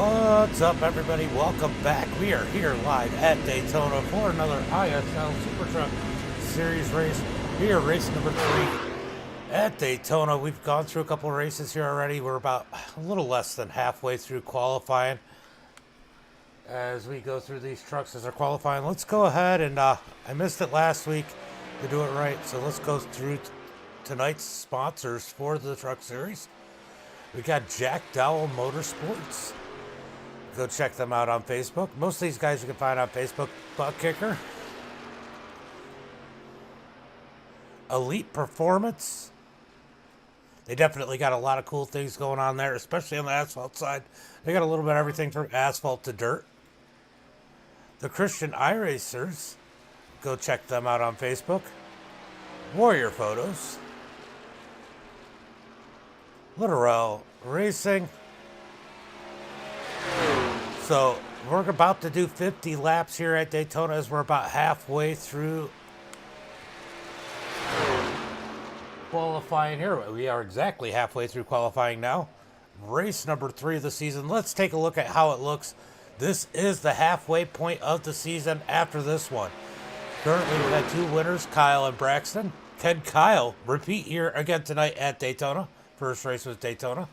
What's up, everybody? Welcome back. We are here live at Daytona for another ISL Super Truck Series race. We are race number 3 at Daytona. We've gone through a couple races here already. We're about a little less than halfway through qualifying. As we go through these trucks as they're qualifying, let's go ahead and I missed it last week to do it right. So let's go through tonight's sponsors for the truck series. We got Jack Dowell Motorsports. Go check them out on Facebook. Most of these guys you can find on Facebook. Butt Kicker. Elite Performance. They definitely got a lot of cool things going on there, especially on the asphalt side. They got a little bit of everything from asphalt to dirt. The Christian iRacers. Go check them out on Facebook. Warrior Photos. Literal Racing. So we're about to do 50 laps here at Daytona as we're about halfway through qualifying here. We are exactly halfway through qualifying now. Race number 3 of the season. Let's take a look at how it looks. This is the halfway point of the season after this one. Currently we've had 2 winners, Kyle and Braxton. Can Kyle repeat here again tonight at Daytona? First race was Daytona.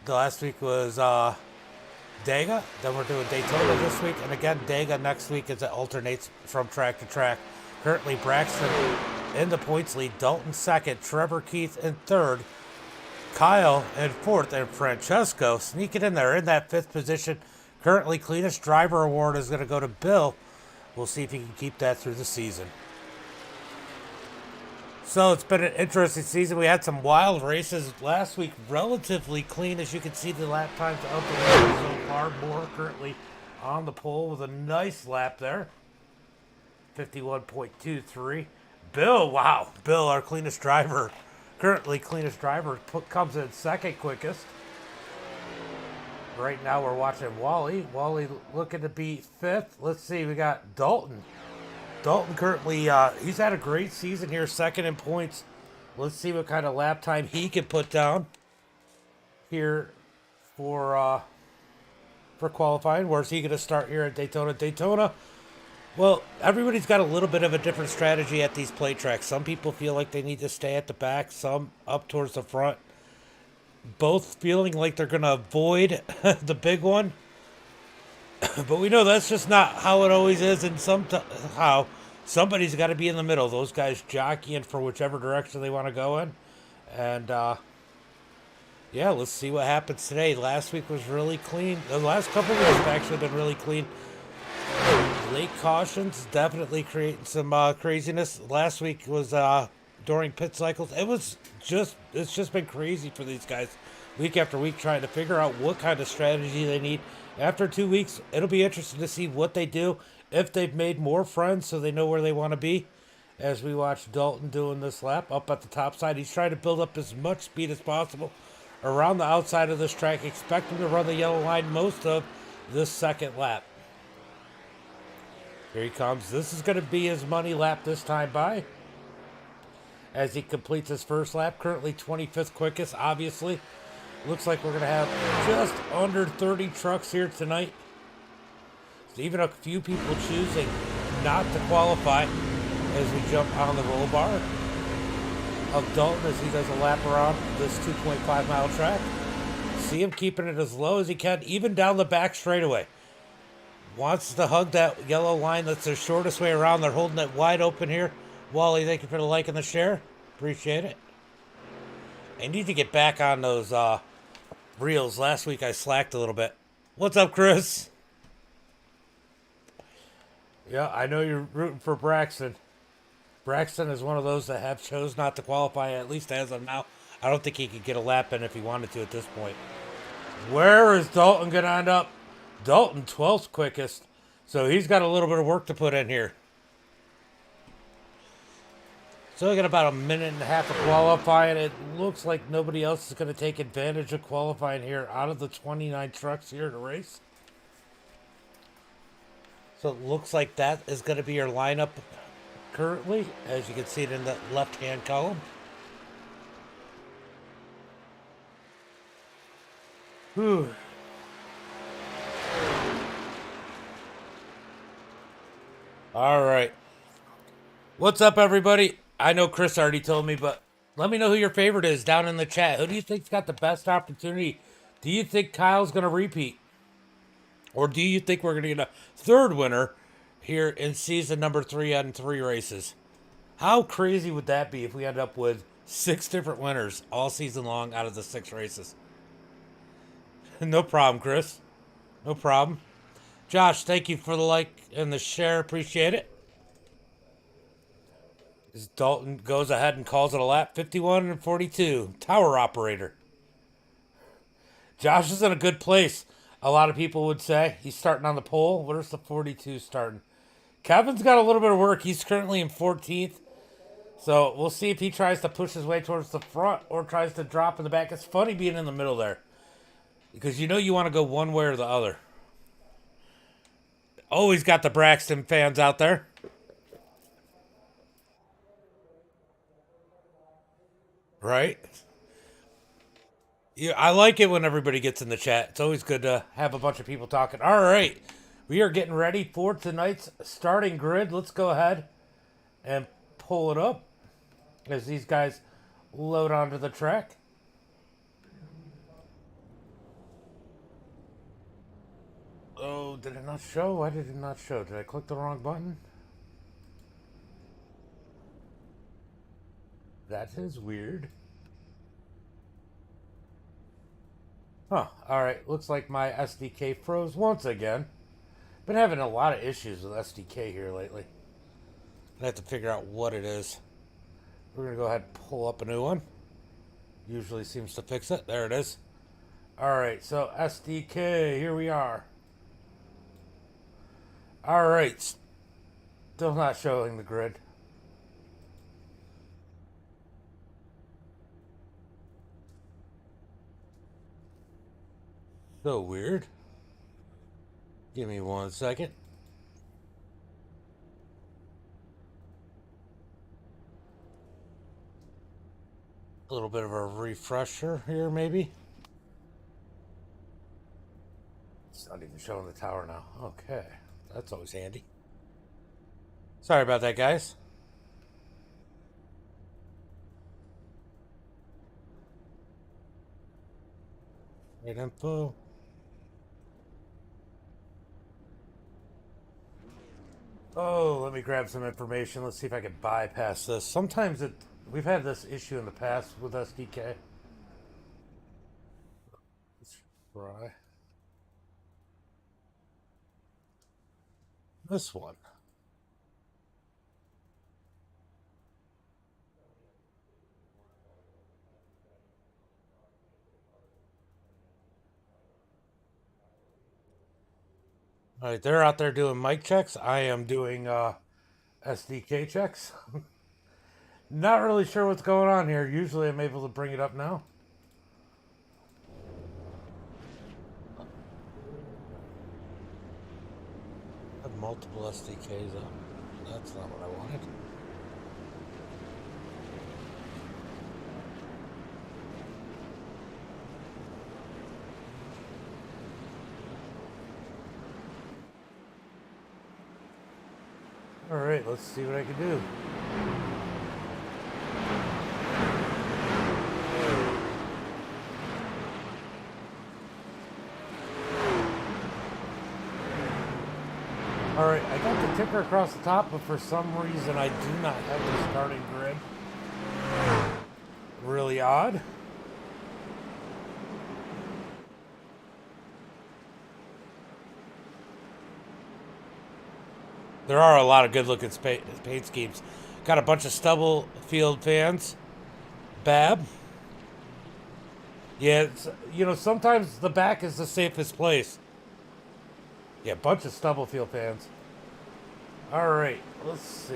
The last week was Dega. Then we're doing Daytona this week. And again, Dega next week as it alternates from track to track. Currently, Braxton in the points lead. Dalton second. Trevor Keith in third. Kyle in fourth. And Francesco sneaking in there in that 5th position. Currently, cleanest driver award is going to go to Bill. We'll see if he can keep that through the season. So it's been an interesting season. We had some wild races last week, relatively clean, as you can see the lap times of the race so far. Moore currently on the pole with a nice lap there, 51.23. Bill, wow, Bill, our cleanest driver, currently cleanest driver, comes in second quickest. Right now we're watching Wally. Wally looking to be 5th. Let's see, we got Dalton. Dalton currently, he's had a great season here, second in points. Let's see what kind of lap time he can put down here for qualifying. Where's he going to start here at Daytona? Daytona, well, everybody's got a little bit of a different strategy at these plate tracks. Some people feel like they need to stay at the back, some up towards the front. Both feeling like they're going to avoid the big one. But we know that's just not how it always is, and somehow somebody's got to be in the middle. Those guys jockeying for whichever direction they want to go in. And, yeah, let's see what happens today. Last week was really clean. The last couple of weeks have actually been really clean. Late cautions definitely creating some craziness. Last week was during pit cycles. It's just been crazy for these guys week after week trying to figure out what kind of strategy they need. After 2 weeks, it'll be interesting to see what they do, if they've made more friends so they know where they want to be. As we watch Dalton doing this lap up at the top side, he's trying to build up as much speed as possible around the outside of this track. Expect him to run the yellow line most of this second lap. Here he comes. This is going to be his money lap this time by, as he completes his first lap. Currently 25th quickest, obviously. Looks like we're going to have just under 30 trucks here tonight. So even a few people choosing not to qualify as we jump on the roll bar of Dalton as he does a lap around this 2.5 mile track. See him keeping it as low as he can, even down the back straightaway. Wants to hug that yellow line. That's the shortest way around. They're holding it wide open here. Wally, thank you for the like and the share. Appreciate it. I need to get back on those reels. Last week I slacked a little bit. What's up, Chris? Yeah, I know you're rooting for Braxton. Braxton is one of those that have chose not to qualify, at least as of now. I don't think he could get a lap in if he wanted to at this point. Where is Dalton going to end up? Dalton, 12th quickest. So he's got a little bit of work to put in here. So we got about a minute and a half of qualifying. It looks like nobody else is going to take advantage of qualifying here out of the 29 trucks here to race. So it looks like that is going to be your lineup currently, as you can see it in the left-hand column. Whew. All right. What's up, everybody? I know Chris already told me, but let me know who your favorite is down in the chat. Who do you think's got the best opportunity? Do you think Kyle's going to repeat? Or do you think we're going to get a third winner here in season number 3 on 3 races? How crazy would that be if we end up with 6 different winners all season long out of the 6 races? No problem, Chris. No problem. Josh, thank you for the like and the share. Appreciate it. As Dalton goes ahead and calls it a lap, 51 and 42. Tower operator. Josh is in a good place. A lot of people would say he's starting on the pole. Where's the 42 starting? Kevin's got a little bit of work. He's currently in 14th. So we'll see if he tries to push his way towards the front or tries to drop in the back. It's funny being in the middle there. Because you know you want to go one way or the other. Always got the Braxton fans out there. Right? Yeah, I like it when everybody gets in the chat. It's always good to have a bunch of people talking. All right. We are getting ready for tonight's starting grid. Let's go ahead and pull it up as these guys load onto the track. Oh, did it not show? Why did it not show? Did I click the wrong button? That is weird. Huh. Alright, looks like my SDK froze once again. Been having a lot of issues with SDK here lately. I have to figure out what it is. We're going to go ahead and pull up a new one. Usually seems to fix it. There it is. Alright, so SDK, here we are. Alright, still not showing the grid. So weird. Give me 1 second. A little bit of a refresher here, maybe. It's not even showing the tower now. Okay, that's always handy. Sorry about that, guys. Great info. Oh, let me grab some information. Let's see if I can bypass this. Sometimes we've had this issue in the past with SDK. Let's try this one. All right, they're out there doing mic checks. I am doing SDK checks. Not really sure what's going on here. Usually I'm able to bring it up now. I have multiple SDKs up. That's not what I wanted. All right, let's see what I can do. All right, I got the ticker across the top, but for some reason I do not have the starting grid. Really odd. There are a lot of good-looking paint schemes. Got a bunch of Stubblefield fans. Bab. Yeah, sometimes the back is the safest place. Yeah, bunch of Stubblefield fans. All right, let's see.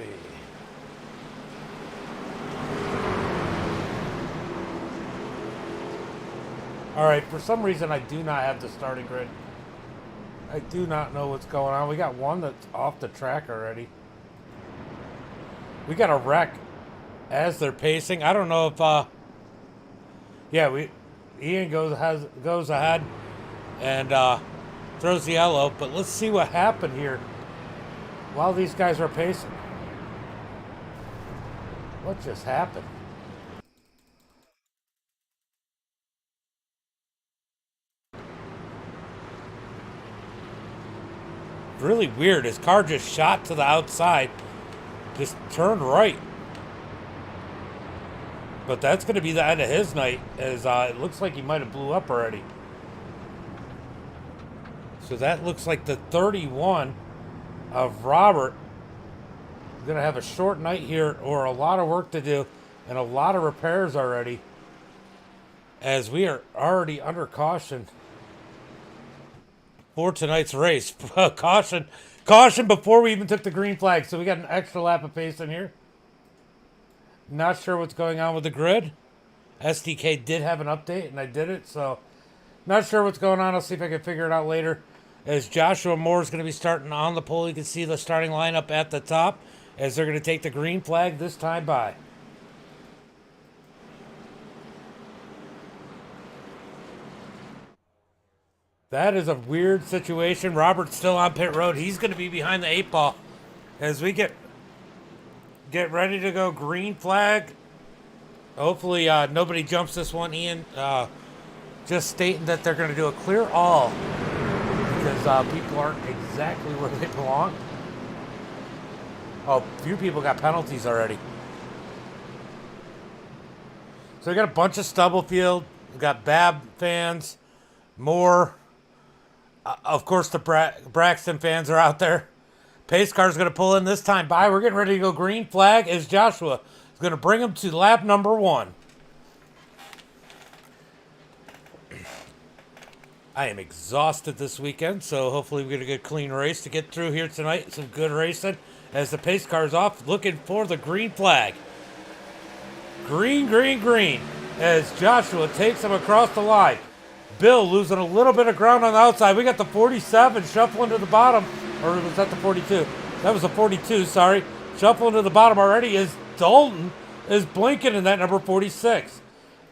All right, for some reason I do not have the starting grid. I do not know what's going on. We got one that's off the track already. We got a wreck as they're pacing. I don't know if Ian goes ahead and throws the yellow, but let's see what happened here. while these guys are pacing. What just happened? Really weird. His car just shot to the outside. Just turned right. But that's going to be the end of his night, as it looks like he might have blew up already. So that looks like the 31 of Robert. Going to have a short night here, or a lot of work to do, and a lot of repairs already, as we are already under caution for tonight's race. Caution before we even took the green flag. So we got an extra lap of pace in here. Not sure what's going on with the grid. SDK did have an update, and I did it, so not sure what's going on. I'll see if I can figure it out later. As Joshua Moore is going to be starting on the pole, you can see the starting lineup at the top, as they're going to take the green flag this time by. That is a weird situation. Robert's still on pit road. He's going to be behind the 8-ball as we get ready to go green flag. Hopefully nobody jumps this one, Ian. Just stating that they're going to do a clear all, because people aren't exactly where they belong. Oh, a few people got penalties already. So we got a bunch of Stubblefield. We got Bab fans, more. Of course, the Braxton fans are out there. Pace car's going to pull in this time by. We're getting ready to go green flag, as Joshua is going to bring him to lap number 1. I am exhausted this weekend, so hopefully we get a good clean race to get through here tonight. Some good racing as the pace car's off, looking for the green flag. Green, green, green, as Joshua takes him across the line. Bill losing a little bit of ground on the outside. We got the 47 shuffling to the bottom. Or was that the 42? That was the 42, sorry. Shuffling to the bottom already is Dalton is blinking in that number 46.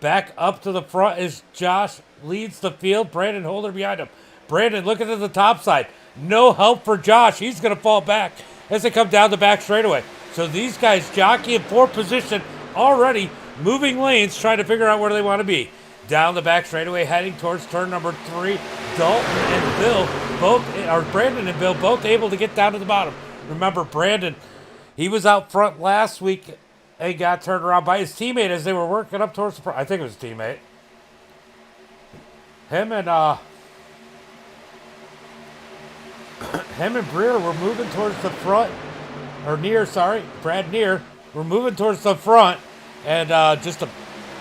Back up to the front is Josh, leads the field. Brandon Holder behind him. Brandon looking to the top side. No help for Josh. He's going to fall back as they come down the back straightaway. So these guys jockey in 4th position already, moving lanes, trying to figure out where they want to be. Down the back straightaway, heading towards turn number 3. Dalton and Bill Brandon and Bill both able to get down to the bottom. Remember, Brandon, he was out front last week and got turned around by his teammate as they were working up towards the front. I think it was his teammate. Him and Breer were moving towards the front, or Near, sorry, Brad Near. We're moving towards the front, and just a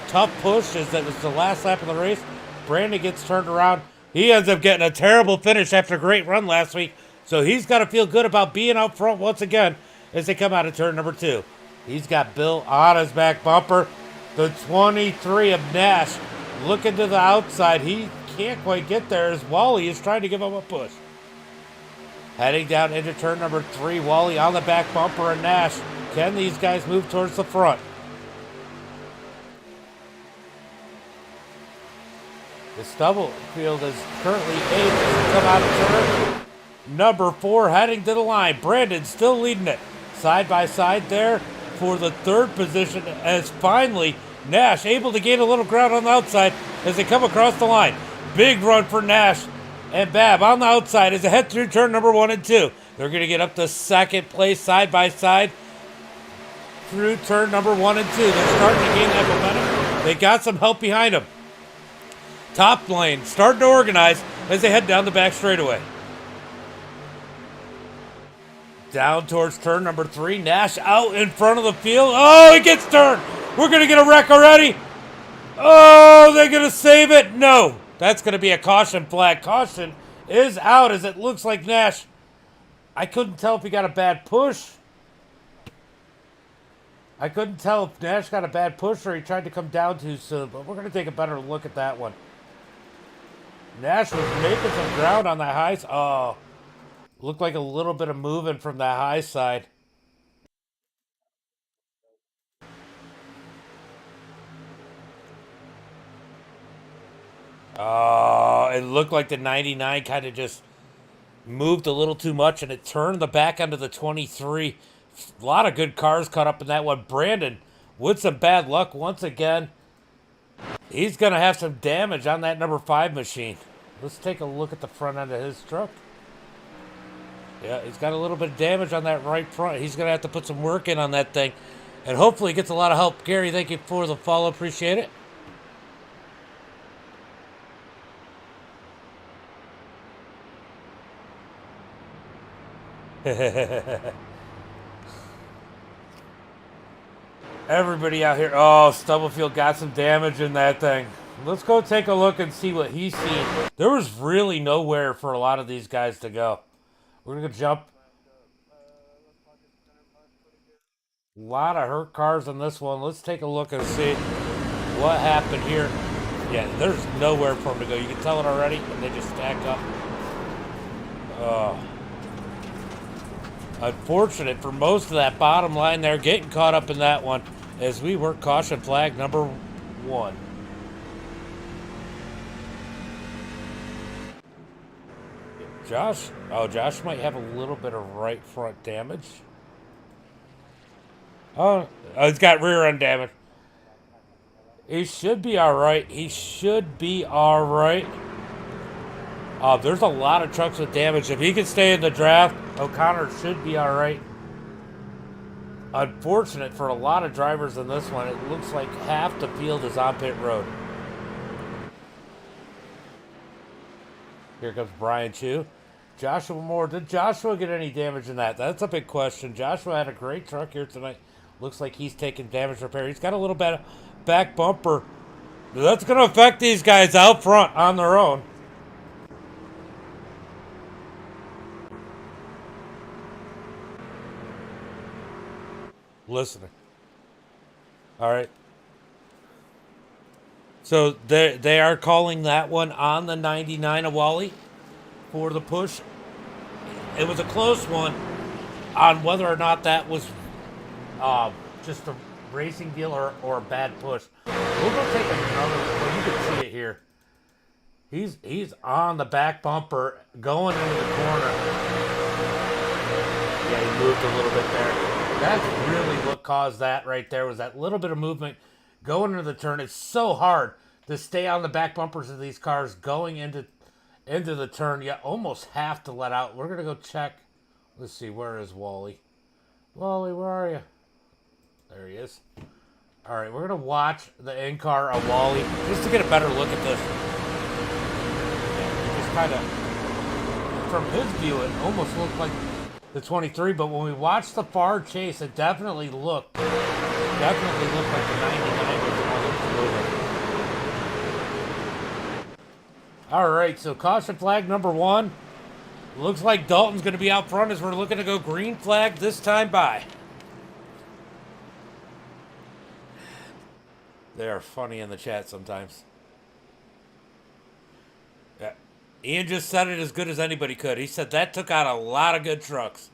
tough push as that was the last lap of the race. Brandon gets turned around. He ends up getting a terrible finish after a great run last week, so he's got to feel good about being out front once again as they come out of turn number 2. He's got Bill on his back bumper. The 23 of Nash looking to the outside. He can't quite get there as Wally is trying to give him a push. Heading down into turn number 3, Wally on the back bumper of Nash. Can these guys move towards the front? The Stubblefield is currently 8th as they come out of turn number 4, heading to the line. Brandon still leading it. Side by side there for the 3rd position, as finally Nash able to gain a little ground on the outside as they come across the line. Big run for Nash and Bab on the outside as they head through turn number 1 and 2. They're going to get up to 2nd place side by side through turn number 1 and 2. They're starting to gain that momentum. They got some help behind them. Top lane starting to organize as they head down the back straightaway. Down towards turn number 3. Nash out in front of the field. Oh, he gets turned. We're going to get a wreck already. Oh, they're going to save it. No, that's going to be a caution flag. Caution is out as it looks like Nash. I couldn't tell if he got a bad push. I couldn't tell if Nash got a bad push or he tried to come down too soon, but we're going to take a better look at that one. Nash was making some ground on the highs. Oh, looked like a little bit of moving from the high side. Oh, it looked like the 99 kind of just moved a little too much, and it turned the back end of the 23. A lot of good cars caught up in that one. Brandon, with some bad luck once again, he's going to have some damage on that number 5 machine. Let's take a look at the front end of his truck. Yeah, he's got a little bit of damage on that right front. He's going to have to put some work in on that thing. And hopefully he gets a lot of help. Gary, thank you for the follow. Appreciate it. Everybody out here. Oh, Stubblefield got some damage in that thing. Let's go take a look and see what he's seen. There was really nowhere for a lot of these guys to go. We're going to jump. A lot of hurt cars on this one. Let's take a look and see what happened here. Yeah, there's nowhere for them to go. You can tell it already, and they just stack up. Oh. Unfortunate for most of that bottom line there, getting caught up in that one as we work caution flag number 1. Josh might have a little bit of right front damage. Oh, he's got rear end damage. He should be all right. There's a lot of trucks with damage. If he can stay in the draft, O'Connor should be all right. Unfortunate for a lot of drivers in this one. It looks like half the field is on pit road. Here comes Brian Chu. Joshua Moore. Did Joshua get any damage in that? That's a big question. Joshua had a great truck here tonight. Looks like he's taking damage repair. He's got a little bit of back bumper. That's going to affect these guys out front on their own. Listening. All right. So they are calling that one on the 99 of Wally for the push. It was a close one on whether or not that was just a racing deal or a bad push. We'll go take another. Well, you can see it here. He's on the back bumper going into the corner. Yeah, he moved a little bit there. That's really what caused that right there, was that little bit of movement going into the turn. It's so hard to stay on the back bumpers of these cars going into the turn. You almost have to let out. We're going to go check. Let's see, where is Wally? Wally, where are you? There he is. All right, we're going to watch the in-car of Wally just to get a better look at this. Yeah, just kind of, from his view, it almost looked like the 23, but when we watched the far chase, it definitely looked like the 99 was the one that was moving. All right, so caution flag number 1. Looks like Dalton's going to be out front as we're looking to go green flag this time by. They are funny in the chat sometimes. Yeah. Ian just said it as good as anybody could. He said that took out a lot of good trucks.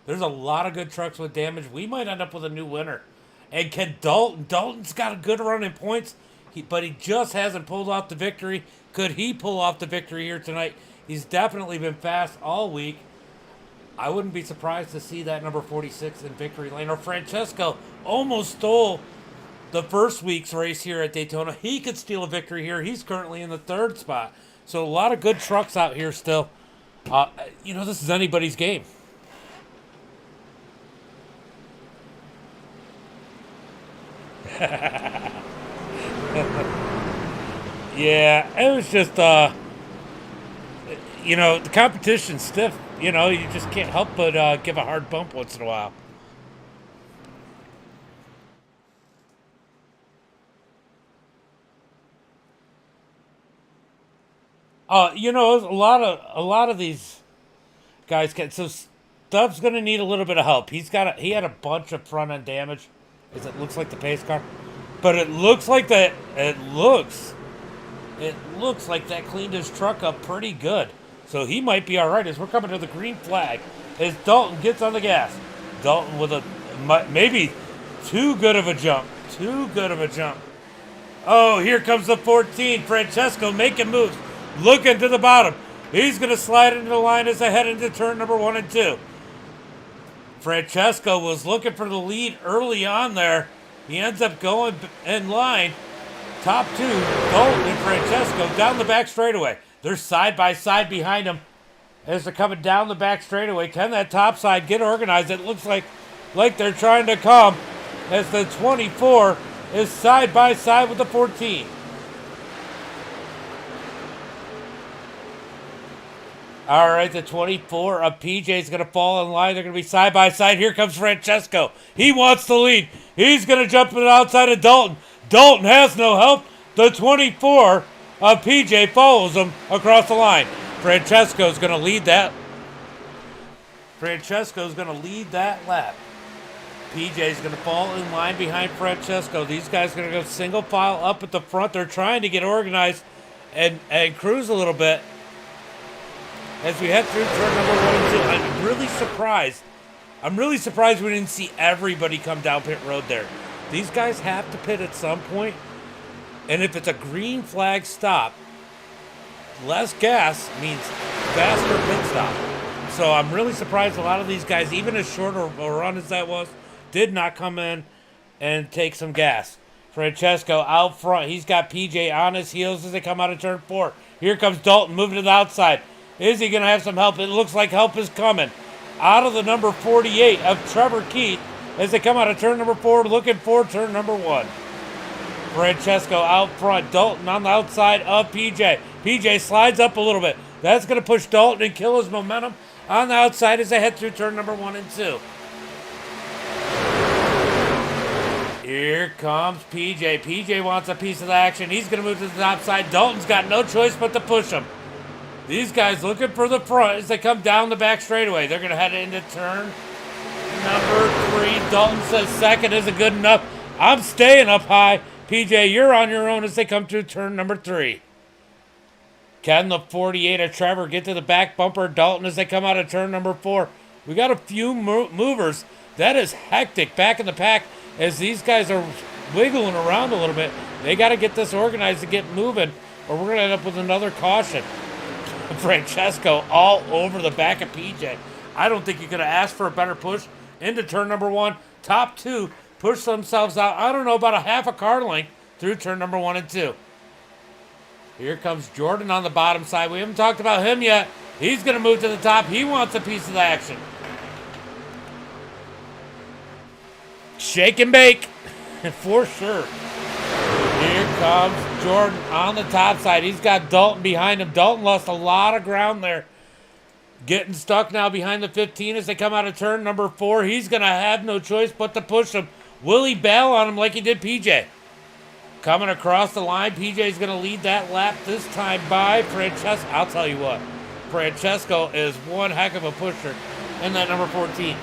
There's a lot of good trucks with damage. We might end up with a new winner. And can Dalton's got a good run in points, but he just hasn't pulled off the victory. Could he pull off the victory here tonight? He's definitely been fast all week. I wouldn't be surprised to see that number 46 in victory lane. Or Francesco almost stole the first week's race here at Daytona. He could steal a victory here. He's currently in the 3rd spot. So a lot of good trucks out here still. This is anybody's game. Yeah, it was just, the competition's stiff. You just can't help but give a hard bump once in a while. A lot of these guys can. So Stubbs gonna need a little bit of help. He had a bunch of front end damage, as it looks like the pace car, but it looks like that. It looks like that cleaned his truck up pretty good. So he might be all right as we're coming to the green flag. As Dalton gets on the gas, Dalton with a maybe too good of a jump. Oh, here comes the 14. Francesco making moves. Looking to the bottom. He's going to slide into the line as they head into turn number 1 and 2. Francesco was looking for the lead early on there. He ends up going in line. Top 2, Dalton and Francesco down the back straightaway. They're side by side behind him as they're coming down the back straightaway. Can that top side get organized? It looks like they're trying to come as the 24 is side by side with the 14. All right, the 24 of PJ is going to fall in line. They're going to be side by side. Here comes Francesco. He wants the lead. He's going to jump to the outside of Dalton. Dalton has no help. The 24 of PJ follows him across the line. Francesco's going to lead that. Francesco's going to lead that lap. PJ's going to fall in line behind Francesco. These guys are going to go single file up at the front. They're trying to get organized and cruise a little bit. As we head through turn number 1 and 2, I'm really surprised. I'm really surprised we didn't see everybody come down pit road there. These guys have to pit at some point, and if it's a green flag stop, less gas means faster pit stop. So I'm really surprised a lot of these guys, even as short a run as that was, did not come in and take some gas. Francesco out front. He's got PJ on his heels as they come out of turn 4. Here comes Dalton moving to the outside. Is he going to have some help? It looks like help is coming. Out of the number 48 of Trevor Keith as they come out of turn number 4, looking for turn number 1. Francesco out front. Dalton on the outside of PJ. PJ slides up a little bit. That's going to push Dalton and kill his momentum on the outside as they head through turn number 1 and 2. Here comes PJ. PJ wants a piece of the action. He's going to move to the top side. Dalton's got no choice but to push him. These guys looking for the front as they come down the back straightaway. They're going to head into turn number 3. Dalton says second isn't good enough. I'm staying up high. PJ, you're on your own as they come through turn number 3. Can the 48 of Trevor get to the back bumper of Dalton as they come out of turn number 4? We got a few movers. That is hectic back in the pack as these guys are wiggling around a little bit. They got to get this organized to get moving, or we're going to end up with another caution. Francesco all over the back of PJ. I don't think you could have asked for a better push into turn number 1. Top 2 push themselves out, I don't know, about a half a car length through turn number 1 and 2. Here comes Jordan on the bottom side. We haven't talked about him yet. He's going to move to the top. He wants a piece of the action. Shake and bake, for sure. Here comes Jordan on the top side. He's got Dalton behind him. Dalton lost a lot of ground there. Getting stuck now behind the 15 as they come out of turn number 4. He's going to have no choice but to push him. Will he bail on him like he did PJ? Coming across the line, PJ's going to lead that lap this time by Francesco. I'll tell you what, Francesco is one heck of a pusher in that number 14.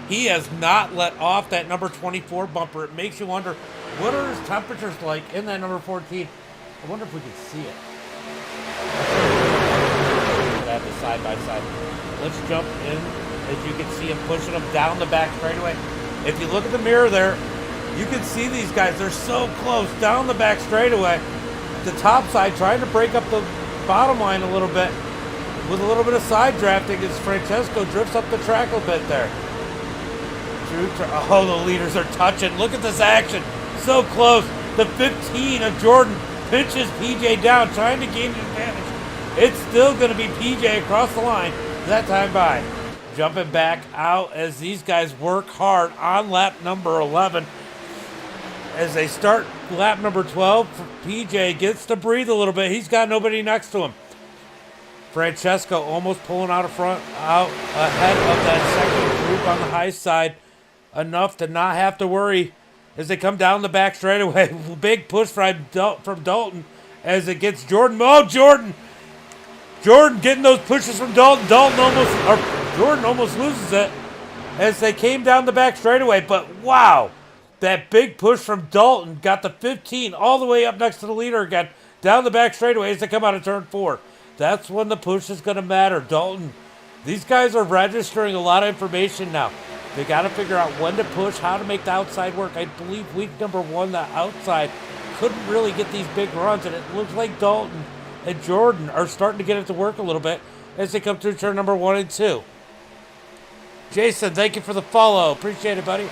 He has not let off that number 24 bumper. It makes you wonder, what are his temperatures like in that number 14? I wonder if we can see it. That is side by side. Let's jump in. As you can see him pushing him down the back straightaway. If you look at the mirror there, you can see these guys. They're so close down the back straightaway. The top side trying to break up the bottom line a little bit with a little bit of side drafting as Francesco drifts up the track a bit there. Oh, the leaders are touching. Look at this action. So close. The 15 of Jordan pinches PJ down, trying to gain an advantage. It's still going to be PJ across the line that time by. Jumping back out as these guys work hard on lap number 11. As they start lap number 12, PJ gets to breathe a little bit. He's got nobody next to him. Francesco almost pulling out ahead of that second group on the high side. Enough to not have to worry as they come down the back straightaway. Big push from Dalton as it gets Jordan. Oh, Jordan! Jordan getting those pushes from Dalton. Jordan almost loses it as they came down the back straightaway. But wow, that big push from Dalton got the 15 all the way up next to the leader again, down the back straightaway as they come out of turn 4. That's when the push is going to matter. Dalton, these guys are registering a lot of information now. They got to figure out when to push, how to make the outside work. I believe week number 1, the outside couldn't really get these big runs, and it looks like Dalton and Jordan are starting to get it to work a little bit as they come through turn number 1 and 2. Jason, thank you for the follow. Appreciate it, buddy.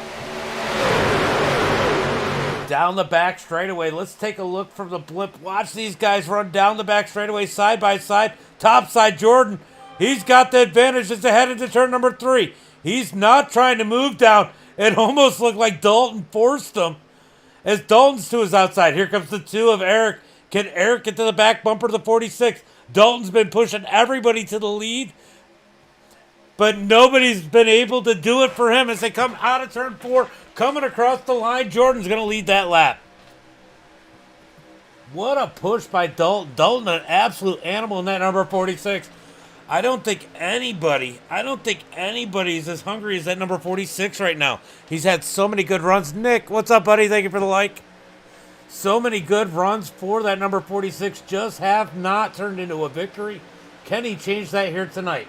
Down the back straightaway. Let's take a look from the blimp. Watch these guys run down the back straightaway side by side. Top side, Jordan. He's got the advantage as they head into turn number 3. He's not trying to move down. It almost looked like Dalton forced him as Dalton's to his outside. Here comes the 2 of Eric. Can Eric get to the back bumper of the 46? Dalton's been pushing everybody to the lead, but nobody's been able to do it for him as they come out of turn 4, coming across the line. Jordan's going to lead that lap. What a push by Dalton. Dalton, an absolute animal in that number 46. I don't think anybody's as hungry as that number 46 right now. He's had so many good runs. Nick, what's up, buddy? Thank you for the like. So many good runs for that number 46, just have not turned into a victory. Can he change that here tonight?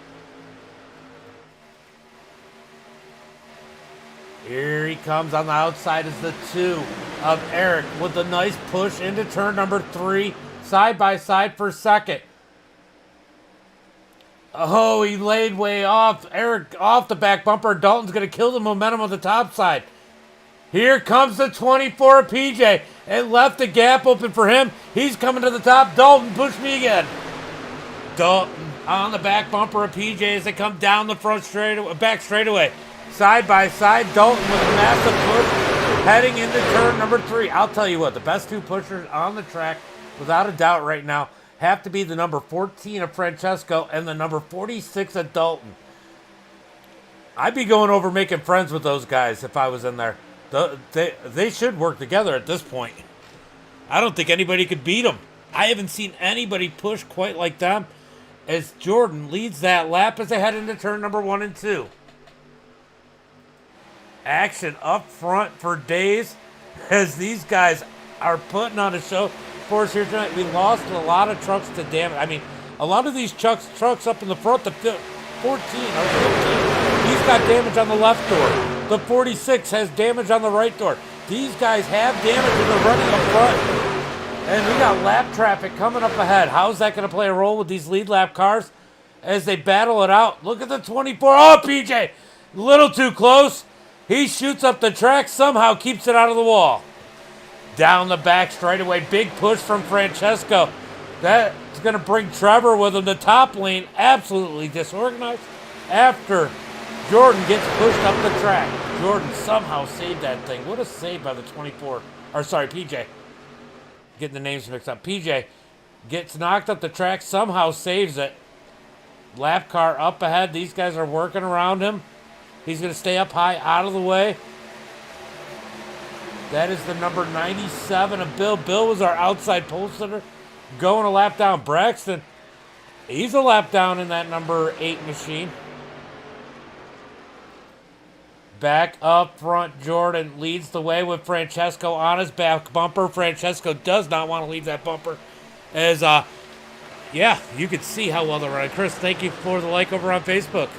Here he comes on the outside is the 2 of Eric with a nice push into turn number 3, side by side for second. Oh, he laid way off. Eric off the back bumper. Dalton's going to kill the momentum on the top side. Here comes the 24 of PJ. It left the gap open for him. He's coming to the top. Dalton, push me again. Dalton on the back bumper of PJ as they come down the front back straightaway. Side by side, Dalton with a massive push heading into turn number 3. I'll tell you what, the best 2 pushers on the track, without a doubt right now, have to be the number 14 of Francesco and the number 46 of Dalton. I'd be going over making friends with those guys if I was in there. They should work together at this point. I don't think anybody could beat them. I haven't seen anybody push quite like them as Jordan leads that lap as they head into turn number 1 and 2. Action up front for days as these guys are putting on a show for us here tonight. We lost a lot of trucks to damage. I mean, a lot of these trucks up in the front, the 14 or 15, he's got damage on the left door. The 46 has damage on the right door. These guys have damage and they're running up front. And we got lap traffic coming up ahead. How's that going to play a role with these lead lap cars as they battle it out? Look at the 24. Oh, PJ, a little too close. He shoots up the track, somehow keeps it out of the wall. Down the back straightaway, big push from Francesco. That's going to bring Trevor with him. The top lane absolutely disorganized after Jordan gets pushed up the track. Jordan somehow saved that thing. What a save by the 24. Or sorry, PJ. Getting the names mixed up. PJ gets knocked up the track, somehow saves it. Lap car up ahead. These guys are working around him. He's going to stay up high, out of the way. That is the number 97 of Bill. Bill was our outside pole sitter, going a lap down. Braxton, he's a lap down in that number 8 machine. Back up front, Jordan leads the way with Francesco on his back bumper. Francesco does not want to leave that bumper. As, yeah, you can see how well they're running. Chris, thank you for the like over on Facebook.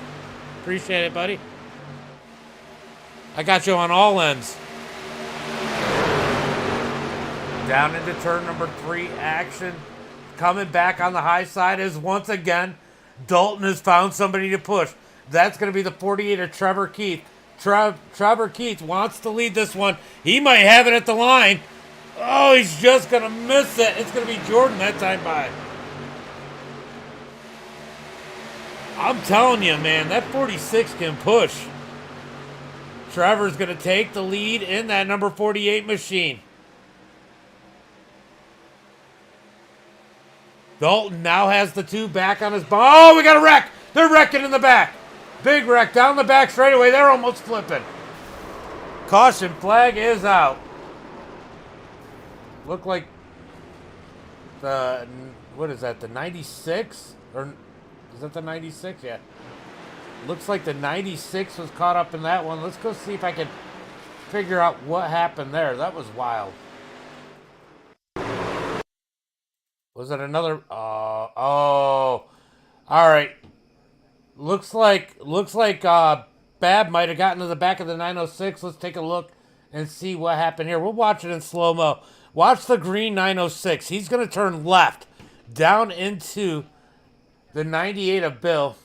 Appreciate it, buddy. I got you on all ends. Down into turn number 3 action. Coming back on the high side is once again, Dalton has found somebody to push. That's going to be the 48 of Trevor Keith. Trevor Keith wants to lead this one. He might have it at the line. Oh, he's just going to miss it. It's going to be Jordan that time by. I'm telling you, man, that 46 can push. Trevor's going to take the lead in that number 48 machine. Dalton now has the 2 back on his... Oh, we got a wreck. They're wrecking in the back. Big wreck down the back straightaway. They're almost flipping. Caution flag is out. Look like the... What is that? The 96? Or is that the 96? Yeah. Looks like the 96 was caught up in that one. Let's go see if I can figure out what happened there. That was wild. Was it another? Oh. All right. Looks like Bab might have gotten to the back of the 906. Let's take a look and see what happened here. We'll watch it in slow-mo. Watch the green 906. He's going to turn left. down into the 98 of Bill.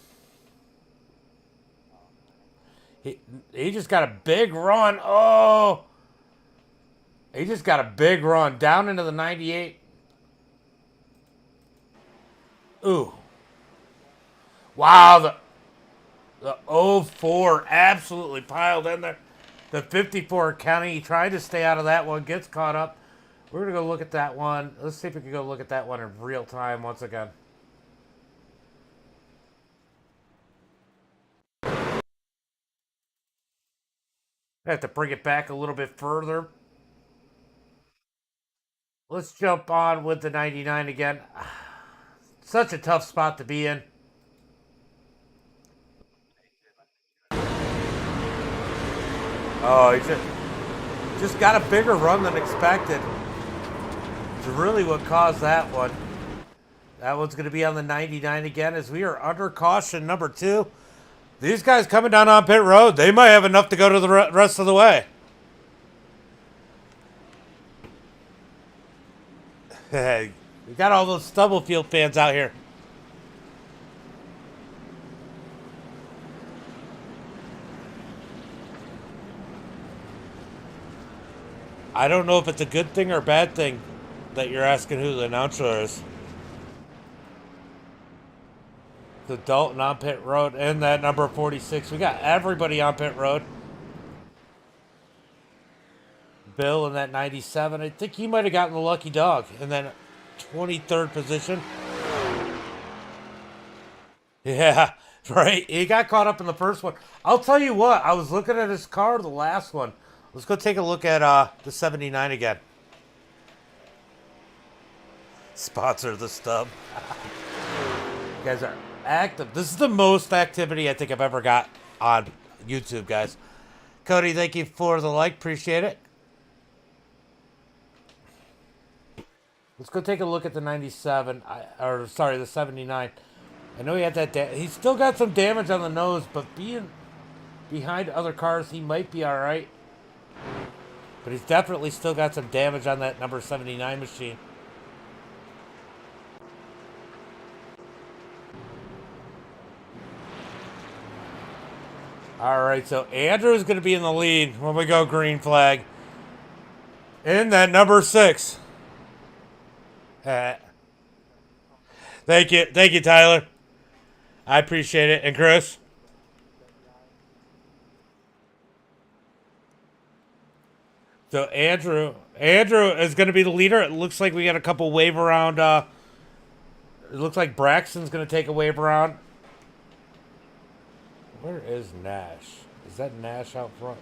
He just got a big run. Oh, he just got a big run down into the 98. Ooh. Wow, the 04 absolutely piled in there. The 54 County, he tried to stay out of that one, gets caught up. We're going to go look at that one. Let's see if we can go look at that one in real time once again. I have to bring it back a little bit further. Let's jump on with the 99 again. Such a tough spot to be in. Oh, he just got a bigger run than expected. It's really what caused that one. That one's going to be on the 99 again as we are under caution number 2. These guys coming down on pit road, they might have enough to go to the rest of the way. Hey, we got all those Stubblefield fans out here. I don't know if it's a good thing or a bad thing that you're asking who the announcer is. The Dalton on pit road and that number 46. We got everybody on pit road. Bill in that 97. I think he might have gotten the lucky dog in that 23rd position. Yeah, right. He got caught up in the first one. I'll tell you what. I was looking at his car, the last one. Let's go take a look at the 79 again. Sponsor the stub. You guys are active. This is the most activity I think I've ever got on YouTube, guys. Cody, thank you for the like. Appreciate it. Let's go take a look at the 97. Or, sorry, the 79. I know he had that. He's still got some damage on the nose, but being behind other cars, he might be all right. But he's definitely still got some damage on that number 79 machine. All right, so Andrew's going to be in the lead when we go green flag. In that number 6. Thank you, Tyler. I appreciate it. And Chris? So Andrew is going to be the leader. It looks like we got a couple wave around. It looks like Braxton's going to take a wave around. Where is Nash? Is that Nash out front?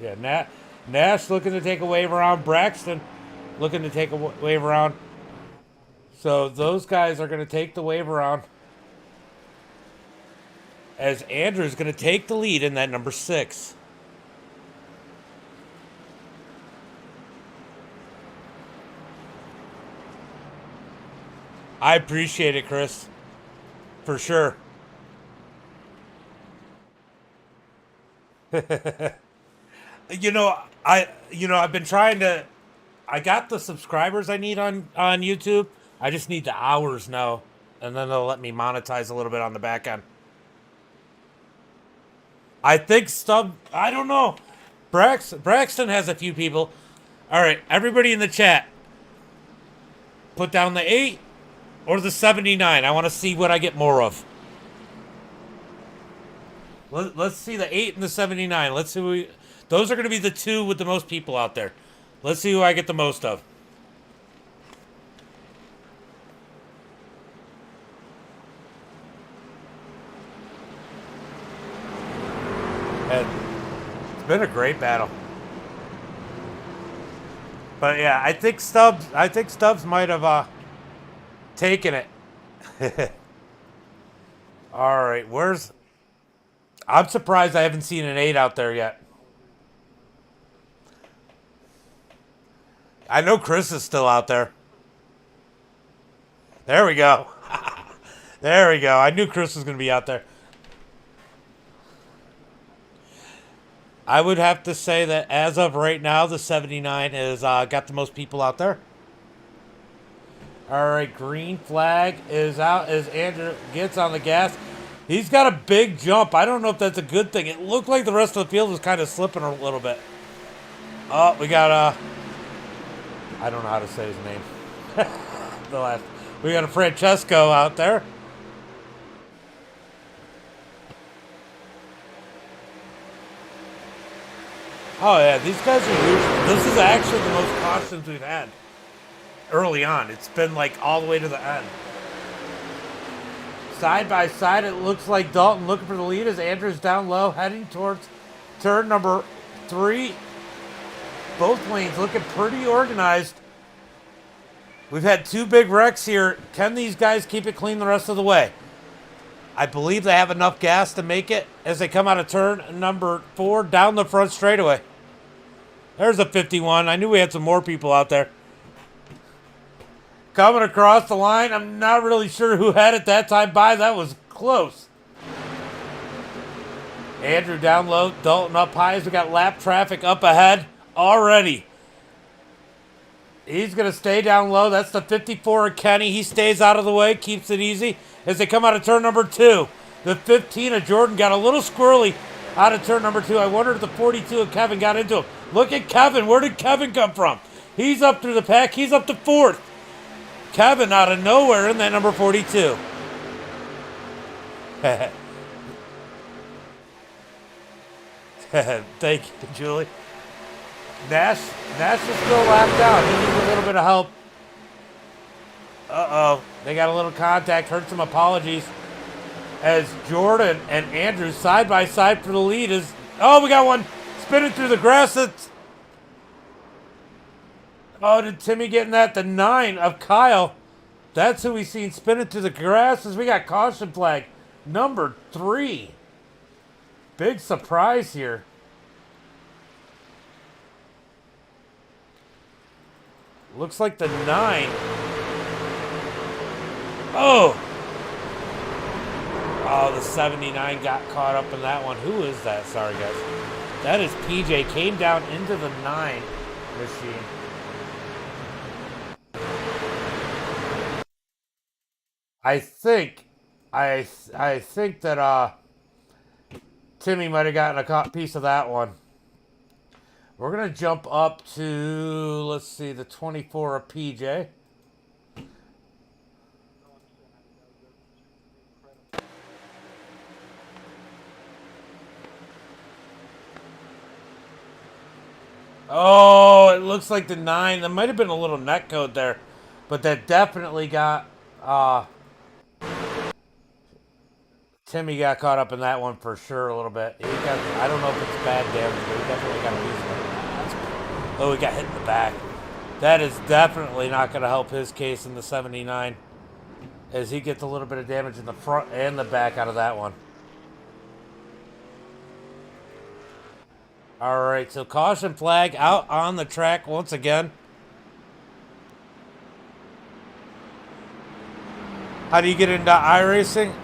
Yeah, Nash looking to take a wave around. Braxton looking to take a wave around. So those guys are going to take the wave around. As Andrew's going to take the lead in that number 6. I appreciate it, Chris. For sure. I've been trying to. I got the subscribers I need on YouTube. I just need the hours now, and then they'll let me monetize a little bit on the back end. I think I don't know. Braxton has a few people. All right, everybody in the chat, put down the 8 or the 79. I want to see what I get more of. Let's see the 8 and the 79. Let's see those are going to be the 2 with the most people out there. Let's see who I get the most of. And it's been a great battle. But yeah, I think Stubbs might have taken it. All right, I'm surprised I haven't seen an 8 out there yet. I know Chris is still out there. There we go. There we go. I knew Chris was going to be out there. I would have to say that as of right now, the 79 has got the most people out there. All right, green flag is out as Andrew gets on the gas. He's got a big jump. I don't know if that's a good thing. It looked like the rest of the field was kind of slipping a little bit. Oh, we got I don't know how to say his name. We got a Francesco out there. Oh yeah, these guys are usually. This is actually the most cautions we've had early on. It's been like all the way to the end. Side by side, it looks like Dalton looking for the lead as Andrews down low, heading towards turn number 3. Both lanes looking pretty organized. We've had 2 big wrecks here. Can these guys keep it clean the rest of the way? I believe they have enough gas to make it as they come out of turn number 4 down the front straightaway. There's a 51. I knew we had some more people out there. Coming across the line. I'm not really sure who had it that time by. That was close. Andrew down low. Dalton up high as we got lap traffic up ahead already. He's going to stay down low. That's the 54 of Kenny. He stays out of the way. Keeps it easy as they come out of turn number 2. The 15 of Jordan got a little squirrely out of turn number 2. I wonder if the 42 of Kevin got into him. Look at Kevin. Where did Kevin come from? He's up through the pack. He's up to 4th. Kevin out of nowhere in that number 42. Thank you, Julie. Nash is still lapped out. He needs a little bit of help. Uh-oh. They got a little contact. Heard some apologies. As Jordan and Andrew side by side for the lead is... Oh, we got one spinning through the grass. Oh, did Timmy get in that? The 9 of Kyle. That's who we seen spinning through the grass as we got caution flag. Number 3. Big surprise here. Looks like the 9. Oh! Oh, the 79 got caught up in that one. Who is that? Sorry, guys. That is PJ. Came down into the 9 machine. I think that Timmy might have gotten a piece of that one. We're gonna jump up to, let's see, the 24 of PJ. Oh, it looks like the 9. There might have been a little net code there, but that definitely got Timmy got caught up in that one for sure a little bit. I don't know if it's bad damage, but he definitely got a piece of it. Oh, he got hit in the back. That is definitely not going to help his case in the 79, as he gets a little bit of damage in the front and the back out of that one. All right, so caution flag out on the track once again. How do you get into iRacing?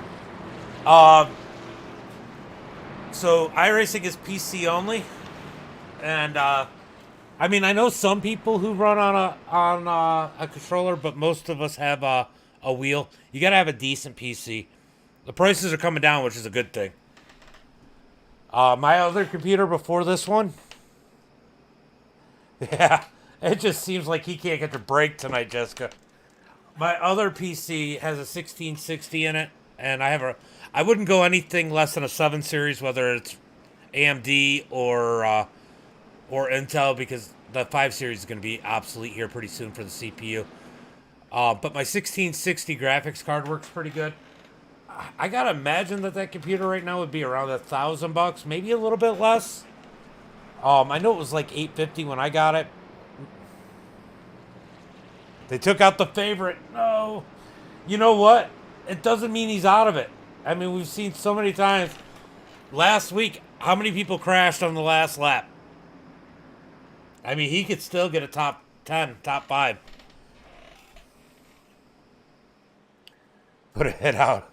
So iRacing is PC only, and I mean, I know some people who run on a controller, but most of us have a wheel. You gotta have a decent PC. The prices are coming down, which is a good thing. My other computer before this one, yeah, it just seems like he can't get the break tonight, Jessica. My other PC has a 1660 in it, and I wouldn't go anything less than a 7 series, whether it's AMD or Intel, because the 5 series is going to be obsolete here pretty soon for the CPU. But my 1660 graphics card works pretty good. I gotta imagine that computer right now would be around $1,000, maybe a little bit less. I know it was like $850 when I got it. They took out the favorite. No. You know what? It doesn't mean he's out of it. I mean, we've seen so many times. Last week, how many people crashed on the last lap? I mean, he could still get a top 10, top 5. Put a hit out.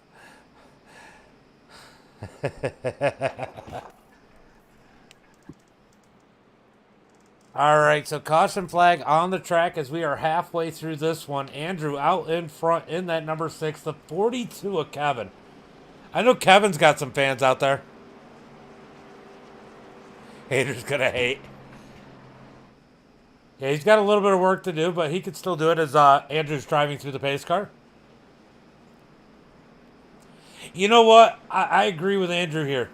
All right, so caution flag on the track as we are halfway through this one. Andrew out in front in that number 6, the 42 of Kevin. I know Kevin's got some fans out there. Haters gonna hate. Yeah, he's got a little bit of work to do, but he can still do it as Andrew's driving through the pace car. You know what? I agree with Andrew here.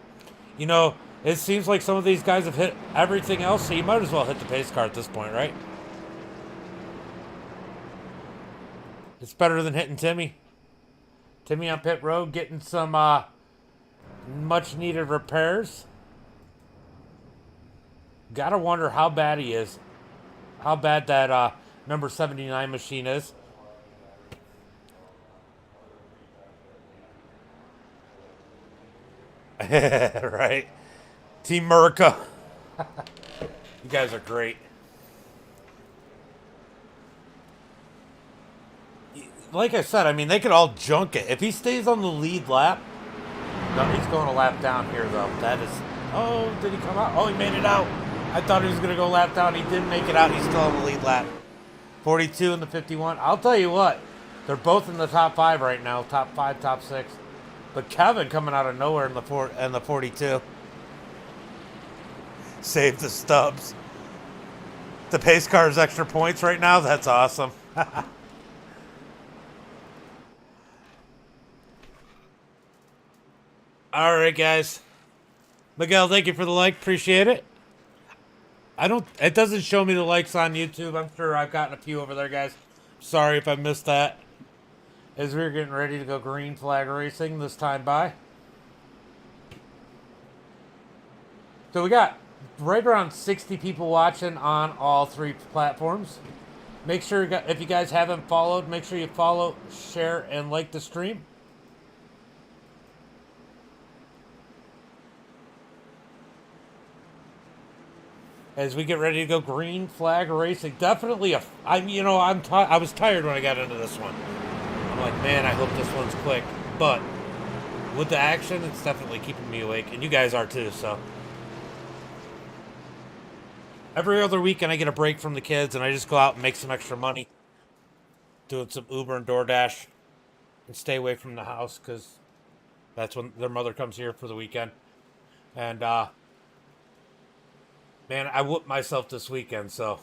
You know, it seems like some of these guys have hit everything else, so you might as well hit the pace car at this point, right? It's better than hitting Timmy. Timmy on pit road getting some much needed repairs. Gotta wonder how bad he is. How bad that number 79 machine is. Right? Team Merca. You guys are great. Like I said, I mean, they could all junk it. If he stays on the lead lap, no, he's going a lap down here, though. That is... Oh, did he come out? Oh, he made it out. I thought he was going to go a lap down. He didn't make it out. He's still on the lead lap. 42 and the 51. I'll tell you what. They're both in the top 5 right now. Top 5, top 6. But Kevin coming out of nowhere in the 42. Save the stubs. The pace car is extra points right now. That's awesome. All right, guys. Miguel, thank you for the like. Appreciate it. It doesn't show me the likes on YouTube. I'm sure I've gotten a few over there, guys. Sorry if I missed that. As we're getting ready to go green flag racing this time by. So we got right around 60 people watching on all 3 platforms. Make sure, if you guys haven't followed, make sure you follow, share, and like the stream. As we get ready to go green flag racing. Definitely I was tired when I got into this one. I'm like, man, I hope this one's quick. But with the action, it's definitely keeping me awake. And you guys are too, so. Every other weekend I get a break from the kids and I just go out and make some extra money. Doing some Uber and DoorDash. And stay away from the house because that's when their mother comes here for the weekend. And, man, I whooped myself this weekend, so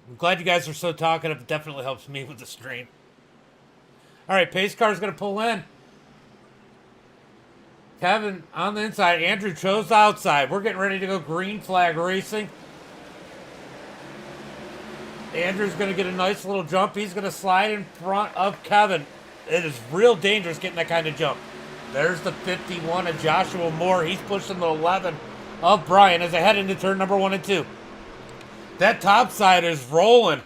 I'm glad you guys are so talkative. It definitely helps me with the stream. All right, pace car's going to pull in. Kevin on the inside. Andrew chose the outside. We're getting ready to go green flag racing. Andrew's going to get a nice little jump. He's going to slide in front of Kevin. It is real dangerous getting that kind of jump. There's the 51 of Joshua Moore. He's pushing the 11 of Brian as they head into turn number 1 and 2. That top side is rolling.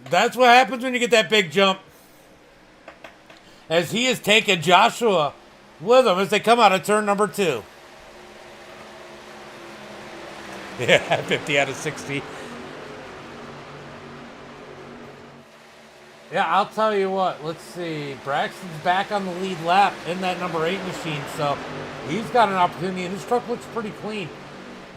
That's what happens when you get that big jump. As he is taking Joshua with him as they come out of turn number 2. Yeah, 50 out of 60. Yeah, I'll tell you what. Let's see. Braxton's back on the lead lap in that number 8 machine, so he's got an opportunity, and his truck looks pretty clean.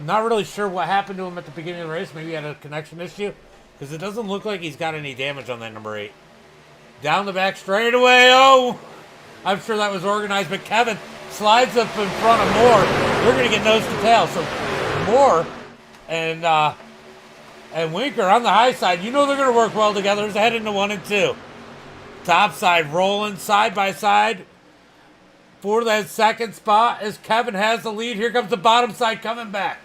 Not really sure what happened to him at the beginning of the race. Maybe he had a connection issue, because it doesn't look like he's got any damage on that number 8. Down the back straightaway. Oh, I'm sure that was organized, but Kevin slides up in front of Moore. They're going to get nose to tail. So Moore and Winker on the high side. You know they're going to work well together as they head into 1 and 2. Top side rolling side by side for that second spot as Kevin has the lead. Here comes the bottom side coming back.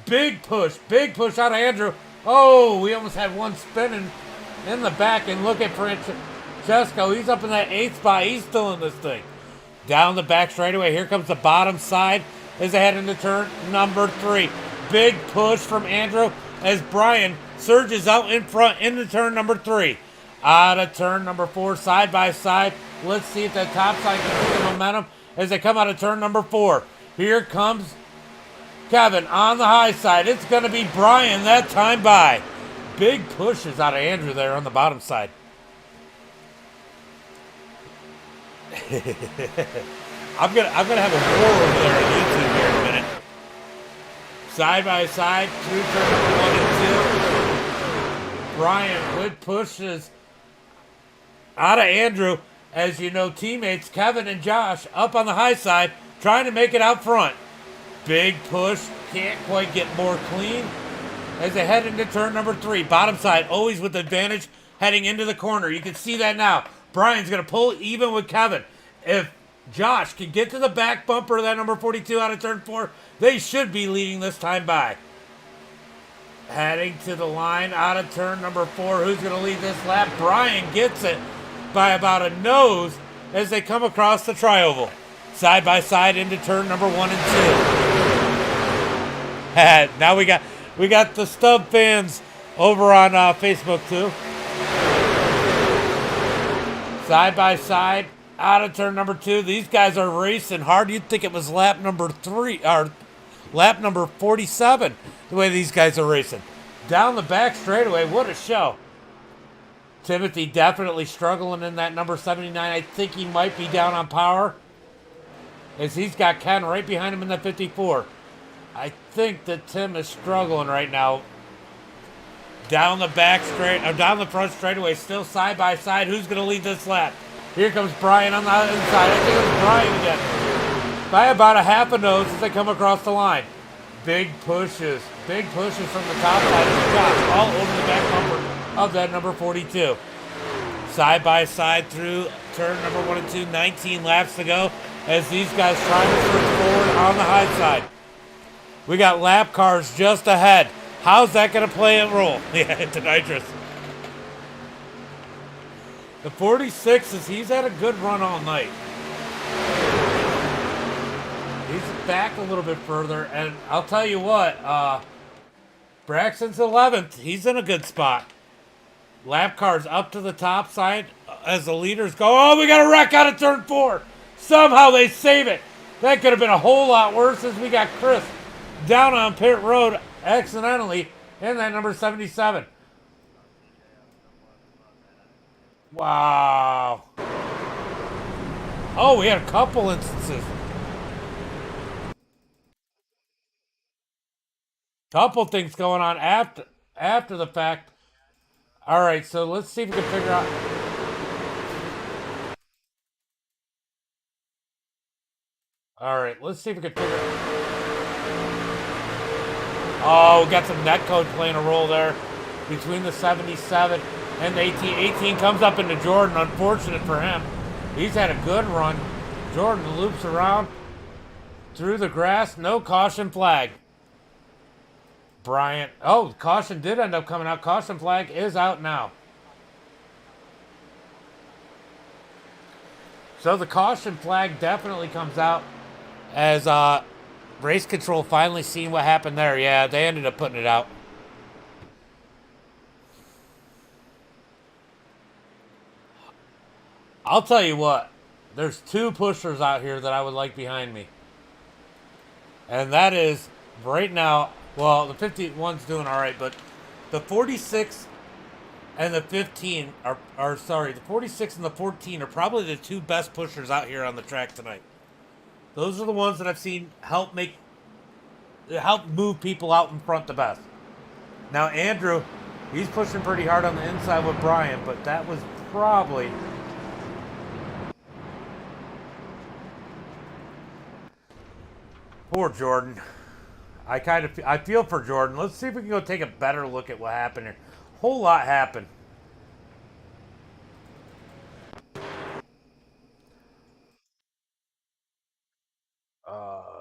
Big push out of Andrew. Oh, we almost had one spinning in the back, and look at Francesco. He's up in that 8th spot. He's still in this thing. Down the back straightaway. Here comes the bottom side as they head into turn number 3. Big push from Andrew as Brian surges out in front into turn number 3. Out of turn number 4, side by side. Let's see if that top side can keep the momentum as they come out of turn number 4. Here comes Kevin on the high side. It's going to be Brian that time by. Big pushes out of Andrew there on the bottom side. I'm gonna have a war over there on YouTube here in a minute. Side by side through turn number 1 and Brian with pushes out of Andrew. As you know, teammates Kevin and Josh up on the high side trying to make it out front. Big push, can't quite get more clean as they head into turn number 3. Bottom side, always with advantage heading into the corner. You can see that now. Brian's going to pull even with Kevin. If Josh can get to the back bumper of that number 42 out of turn 4, they should be leading this time by. Heading to the line out of turn number 4. Who's going to lead this lap? Brian gets it by about a nose as they come across the tri-oval. Side by side into turn number 1 and 2. Now we got the Stub fans over on Facebook too. Side by side out of turn number 2. These guys are racing hard. You'd think it was lap number 3 or lap number 47. The way these guys are racing down the back straightaway. What a show! Timothy definitely struggling in that number 79. I think he might be down on power, as he's got Ken right behind him in the 54. I think that Tim is struggling right now. Down the back straight, or down the front straightaway, still side by side. Who's going to lead this lap? Here comes Brian on the inside. I think it's Brian again. By about a half a nose as they come across the line. Big pushes from the top side of Josh, all over the back bumper of that number 42. Side by side through turn number 1 and 2, 19 laps to go as these guys try to surge forward on the high side. We got lap cars just ahead. How's that going to play a role? Yeah, into nitrous. The 46 he's had a good run all night. He's back a little bit further, and I'll tell you what, Braxton's 11th. He's in a good spot. Lap cars up to the top side as the leaders go. Oh, we got a wreck out of turn 4. Somehow they save it. That could have been a whole lot worse as we got Chris down on pit road accidentally in that number 77. Wow. Oh, we had a couple instances. Couple things going on after the fact. All right, so let's see if we can figure out. All right, let's see if we can figure out. Oh, we got some netcode playing a role there between the 77 and the 18. 18 comes up into Jordan. Unfortunate for him. He's had a good run. Jordan loops around through the grass. No caution flag. Bryant. Oh, caution did end up coming out. Caution flag is out now. So the caution flag definitely comes out as race control finally seen what happened there. Yeah, they ended up putting it out. I'll tell you what. There's 2 pushers out here that I would like behind me. And that is right now. Well, the 51's doing all right, but the 46 and the 15 are sorry, the 46 and the 14 are probably the 2 best pushers out here on the track tonight. Those are the ones that I've seen help move people out in front the best. Now, Andrew, he's pushing pretty hard on the inside with Brian, but that was probably... Poor Jordan. I feel for Jordan. Let's see if we can go take a better look at what happened here. Whole lot happened.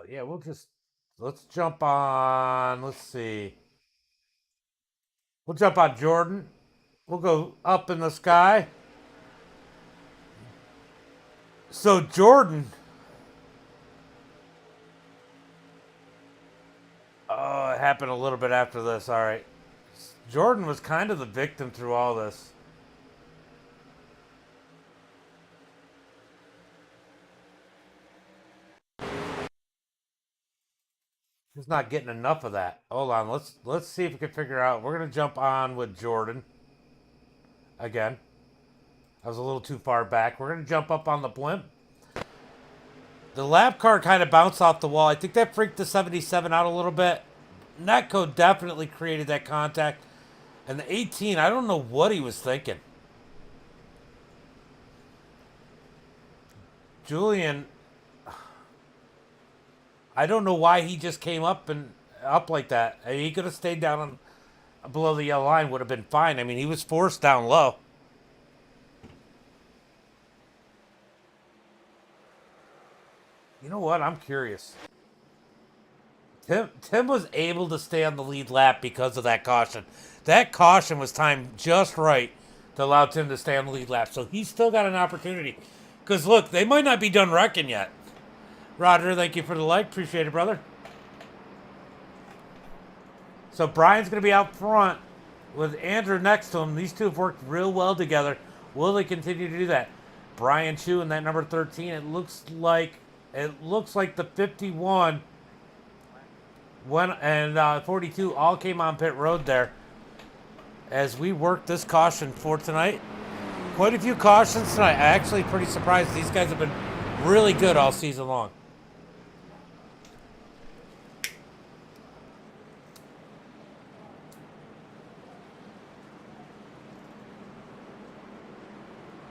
Yeah, let's jump on, let's see. We'll jump on Jordan. We'll go up in the sky. So Jordan... Oh, it happened a little bit after this. All right. Jordan was kind of the victim through all this. He's not getting enough of that. Hold on. Let's see if we can figure out. We're going to jump on with Jordan. Again. I was a little too far back. We're going to jump up on the blimp. The lap car kind of bounced off the wall. I think that freaked the 77 out a little bit. Netcode definitely created that contact And the 18, I don't know what he was thinking. Julian, I don't know why he just came up and up like that. I mean, he could have stayed down on below the yellow line, would have been fine. I mean, he was forced down low. You know what? I'm curious. Tim was able to stay on the lead lap because of that caution. That caution was timed just right to allow Tim to stay on the lead lap. So he's still got an opportunity. Because look, they might not be done wrecking yet. Roger, thank you for the like. Appreciate it, brother. So Brian's going to be out front with Andrew next to him. These two have worked real well together. Will they continue to do that? Brian Chu and that number 13. It looks like the 51 and 42 all came on pit road there as we work this caution for tonight. Quite a few cautions tonight. Actually, pretty surprised. These guys have been really good all season long.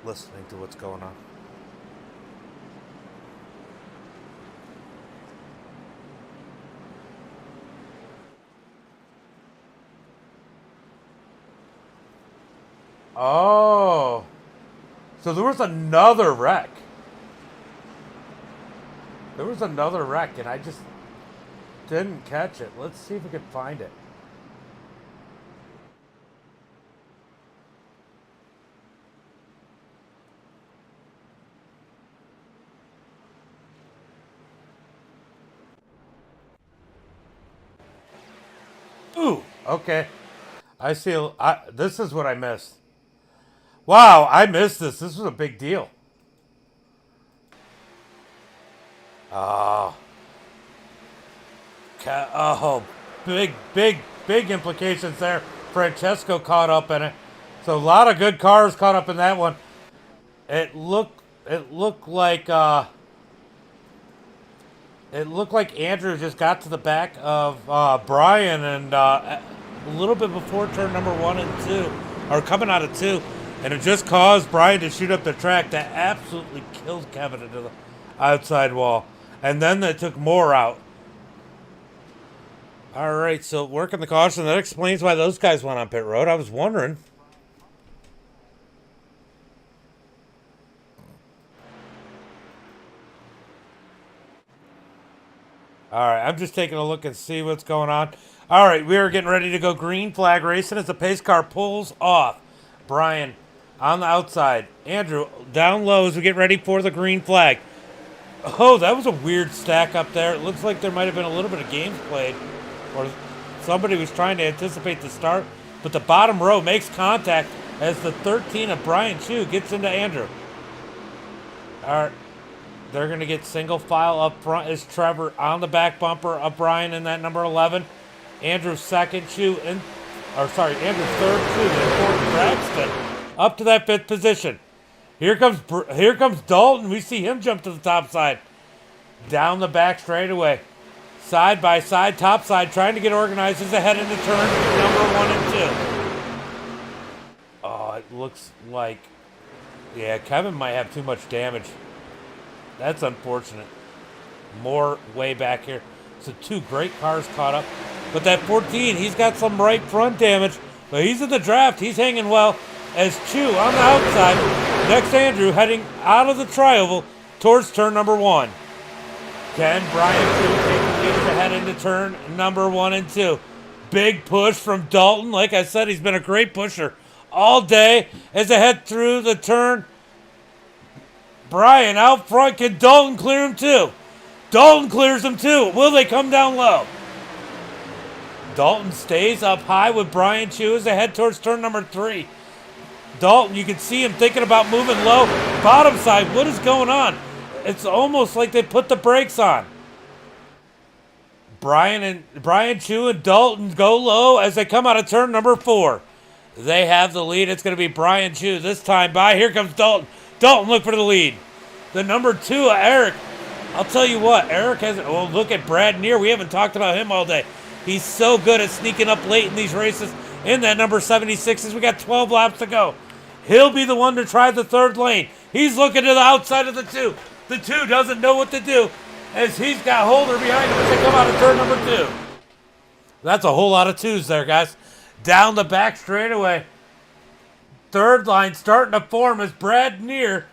Listening to what's going on. Oh. So there was another wreck. There was another wreck, and I just didn't catch it. Let's see if we can find it. Ooh, okay. I see. This is what I missed. Wow, I missed this. This was a big deal. Oh. Oh, big implications there. Francesco caught up in it. So a lot of good cars caught up in that one. It looked like Andrew just got to the back of Brian and a little bit before turn number 1 and 2, or coming out of 2, and it just caused Brian to shoot up the track. That absolutely killed Kevin into the outside wall. And then they took more out. All right, so working the caution. That explains why those guys went on pit road. I was wondering. All right, I'm just taking a look and see what's going on. All right, we are getting ready to go green flag racing as the pace car pulls off. Brian on the outside. Andrew down low as we get ready for the green flag. Oh, that was a weird stack up there. It looks like there might have been a little bit of games played, or somebody was trying to anticipate the start. But the bottom row makes contact as the 13 of Brian Chu gets into Andrew. All right. They're going to get single file up front is Trevor on the back bumper of Brian in that number 11. Andrew's second, Andrew's third, and fourth, Braxton up to that 5th position. Here comes Dalton. We see him jump to the top side. Down the back straightaway. Side by side, top side, trying to get organized as ahead into turn number 1 and 2. Oh, it looks like, yeah, Kevin might have too much damage. That's unfortunate. More way back here. So 2 great cars caught up. But that 14, he's got some right front damage. But he's in the draft. He's hanging well as Chu on the outside. Next, Andrew heading out of the trioval towards turn number 1. Can Brian Chu take the lead ahead into turn number 1 and 2. Big push from Dalton. Like I said, he's been a great pusher all day as they head through the turn. Brian out front. Can Dalton clear him too? Dalton clears him too. Will they come down low? Dalton stays up high with Brian Chu as they head towards turn number 3. Dalton, you can see him thinking about moving low. Bottom side, what is going on? It's almost like they put the brakes on. Brian Chu and Dalton go low as they come out of turn number 4. They have the lead. It's going to be Brian Chu this time by. Here comes Dalton. Dalton, look for the lead. The number 2, Eric. I'll tell you what, Eric hasn't. Oh, look at Brad Neer. We haven't talked about him all day. He's so good at sneaking up late in these races in that number 76 as we got 12 laps to go. He'll be the one to try the third lane. He's looking to the outside of the 2. The 2 doesn't know what to do as he's got Holder behind him as they come out of turn number 2. That's a whole lot of 2s there, guys. Down the back straightaway. Third line starting to form as Brad Neer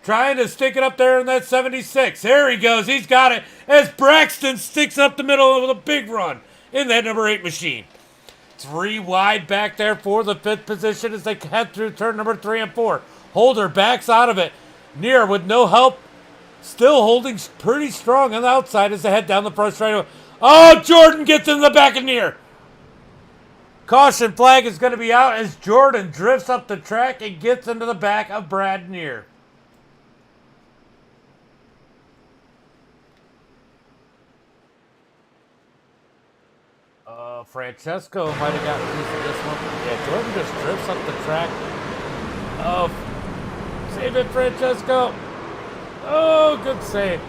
trying to stick it up there in that 76. There he goes. He's got it as Braxton sticks up the middle with a big run in that number 8 machine. 3 wide back there for the 5th position as they head through turn number 3 and 4. Holder backs out of it. Neer with no help. Still holding pretty strong on the outside as they head down the front straightaway. Oh, Jordan gets in the back of Neer. Caution flag is going to be out as Jordan drifts up the track and gets into the back of Brad Neer. Francesco might have gotten a piece of this one. Yeah, Jordan just drifts up the track. Oh, save it, Francesco. Oh, good save.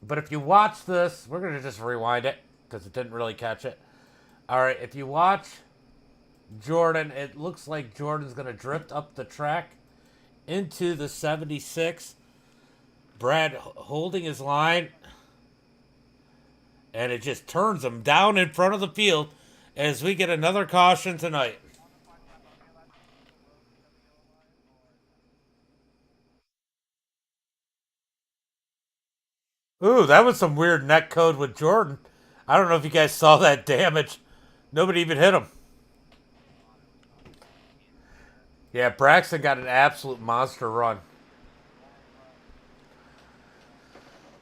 But if you watch this, we're going to just rewind it because it didn't really catch it. All right, if you watch Jordan, it looks like Jordan's going to drift up the track into the 76. Brad holding his line. And it just turns him down in front of the field as we get another caution tonight. Ooh, that was some weird net code with Jordan. I don't know if you guys saw that damage. Nobody even hit him. Yeah, Braxton got an absolute monster run.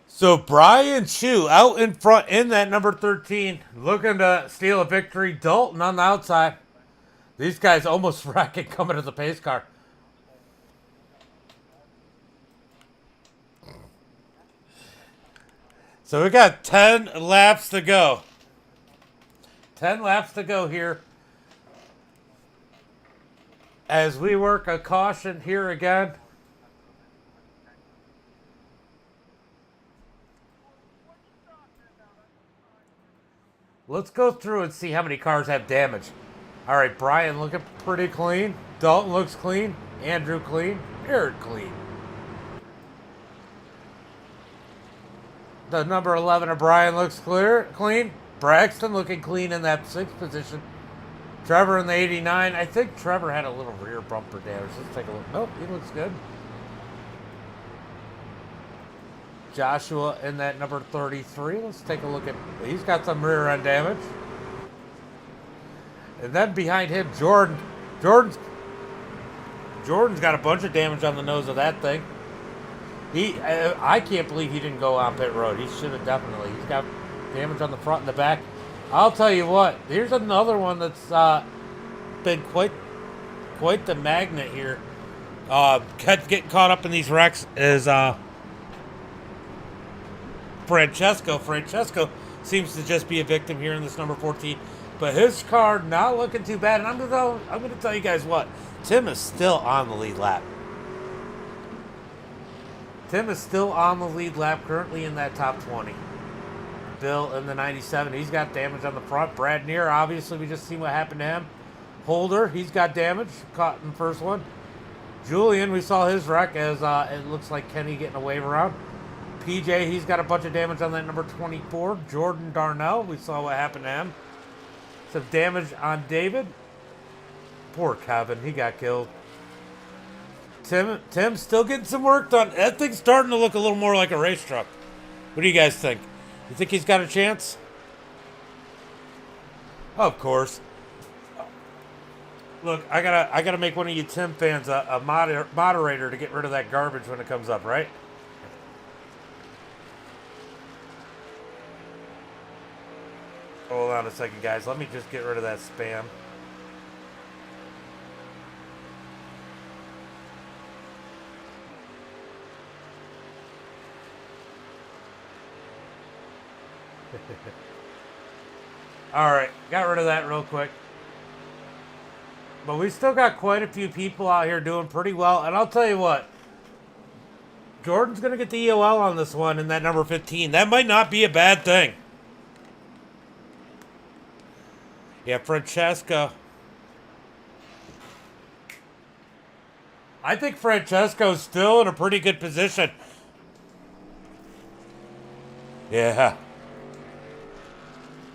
So Brian Chu out in front in that number 13, looking to steal a victory. Dalton on the outside. These guys almost wrecking coming to the pace car. So we got 10 laps to go. 10 laps to go here. As we work a caution here again. Let's go through and see how many cars have damage. All right, Brian looking pretty clean. Dalton looks clean. Andrew clean. Eric clean. The number 11 of Brian looks clean. Braxton looking clean in that 6th position. Trevor in the 89. I think Trevor had a little rear bumper damage. Let's take a look. Nope, he looks good. Joshua in that number 33. Let's take a look at. He's got some rear end damage. And then behind him, Jordan. Jordan's got a bunch of damage on the nose of that thing. I can't believe he didn't go on pit road. He should have definitely. He's got damage on the front and the back. I'll tell you what. Here's another one that's been quite the magnet here. Getting caught up in these wrecks is Francesco. Francesco seems to just be a victim here in this number 14. But his car not looking too bad. And I'm going to tell you guys what. Tim is still on the lead lap. Tim is still on the lead lap, currently in that top 20. Bill in the 97. He's got damage on the front. Brad Neer, obviously, we just seen what happened to him. Holder, he's got damage. Caught in the first one. Julian, we saw his wreck as it looks like Kenny getting a wave around. PJ, he's got a bunch of damage on that number 24. Jordan Darnell, we saw what happened to him. Some damage on David. Poor Kevin, he got killed. Tim's still getting some work done. That thing's starting to look a little more like a race truck. What do you guys think? You think he's got a chance? Of course. Look, I gotta make one of you Tim fans a moderator to get rid of that garbage when it comes up, right? Hold on a second, guys. Let me just get rid of that spam. All right, got rid of that real quick. But we still got quite a few people out here doing pretty well. And I'll tell you what, Jordan's going to get the EOL on this one in that number 15. That might not be a bad thing. Yeah, Francesco. I think Francesco's still in a pretty good position. Yeah.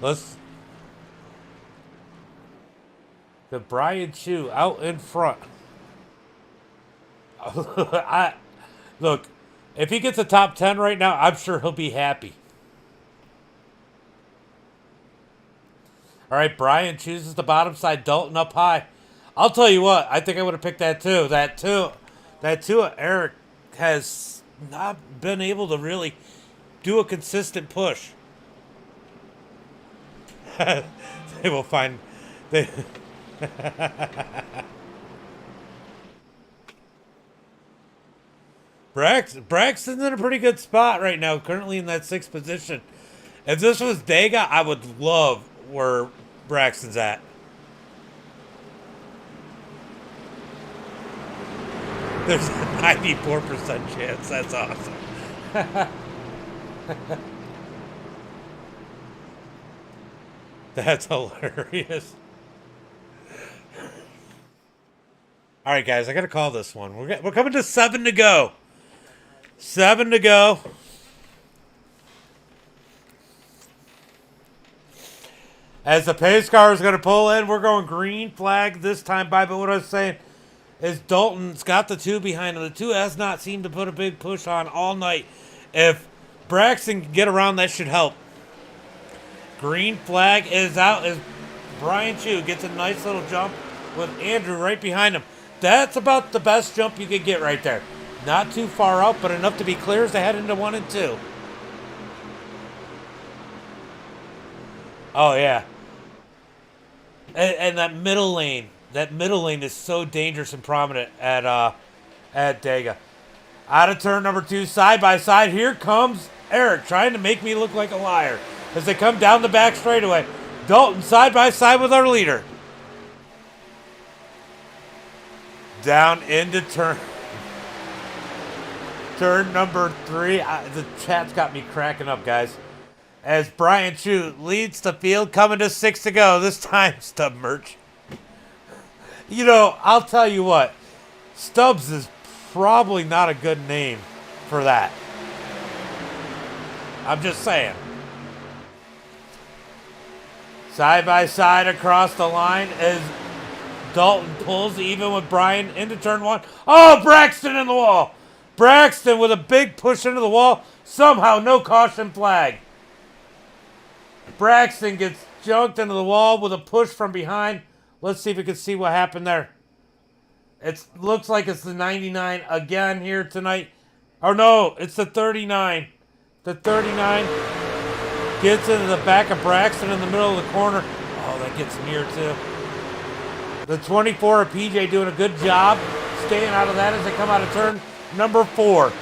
Let's. The Brian Chu out in front. I look. If he gets a top 10 right now, I'm sure he'll be happy. All right, Brian chooses the bottom side. Dalton up high. I'll tell you what. I think I would have picked that too. That too. Eric has not been able to really do a consistent push. They will find. They. Braxton's in a pretty good spot right now, currently in that 6th position. If this was Dega, I would love where Braxton's at. There's a 94% chance. That's awesome. That's hilarious. All right, guys, I got to call this one. We're coming to 7 to go. 7 to go. As the pace car is going to pull in, we're going green flag this time by. But what I was saying is Dalton's got the 2 behind him. The 2 has not seemed to put a big push on all night. If Braxton can get around, that should help. Green flag is out as Brian Chu gets a nice little jump with Andrew right behind him. That's about the best jump you could get right there. Not too far out, but enough to be clear as they head into 1 and 2. Oh, yeah. And that middle lane is so dangerous and prominent at Dega. Out of turn number 2, side by side. Here comes Eric trying to make me look like a liar as they come down the back straightaway. Dalton side by side with our leader. Down into turn number 3. The chat's got me cracking up, guys. As Brian Chu leads the field, coming to 6 to go. This time, Stub Merch. You know, I'll tell you what. Stubbs is probably not a good name for that. I'm just saying. Side by side across the line as Dalton pulls even with Brian into turn 1. Oh, Braxton in the wall. Braxton with a big push into the wall. Somehow no caution flag. Braxton gets junked into the wall with a push from behind. Let's see if we can see what happened there. It looks like it's the 99 again here tonight. Oh, no, it's the 39. The 39 gets into the back of Braxton in the middle of the corner. Oh, that gets near, too. The 24 of PJ doing a good job staying out of that as they come out of turn number 4.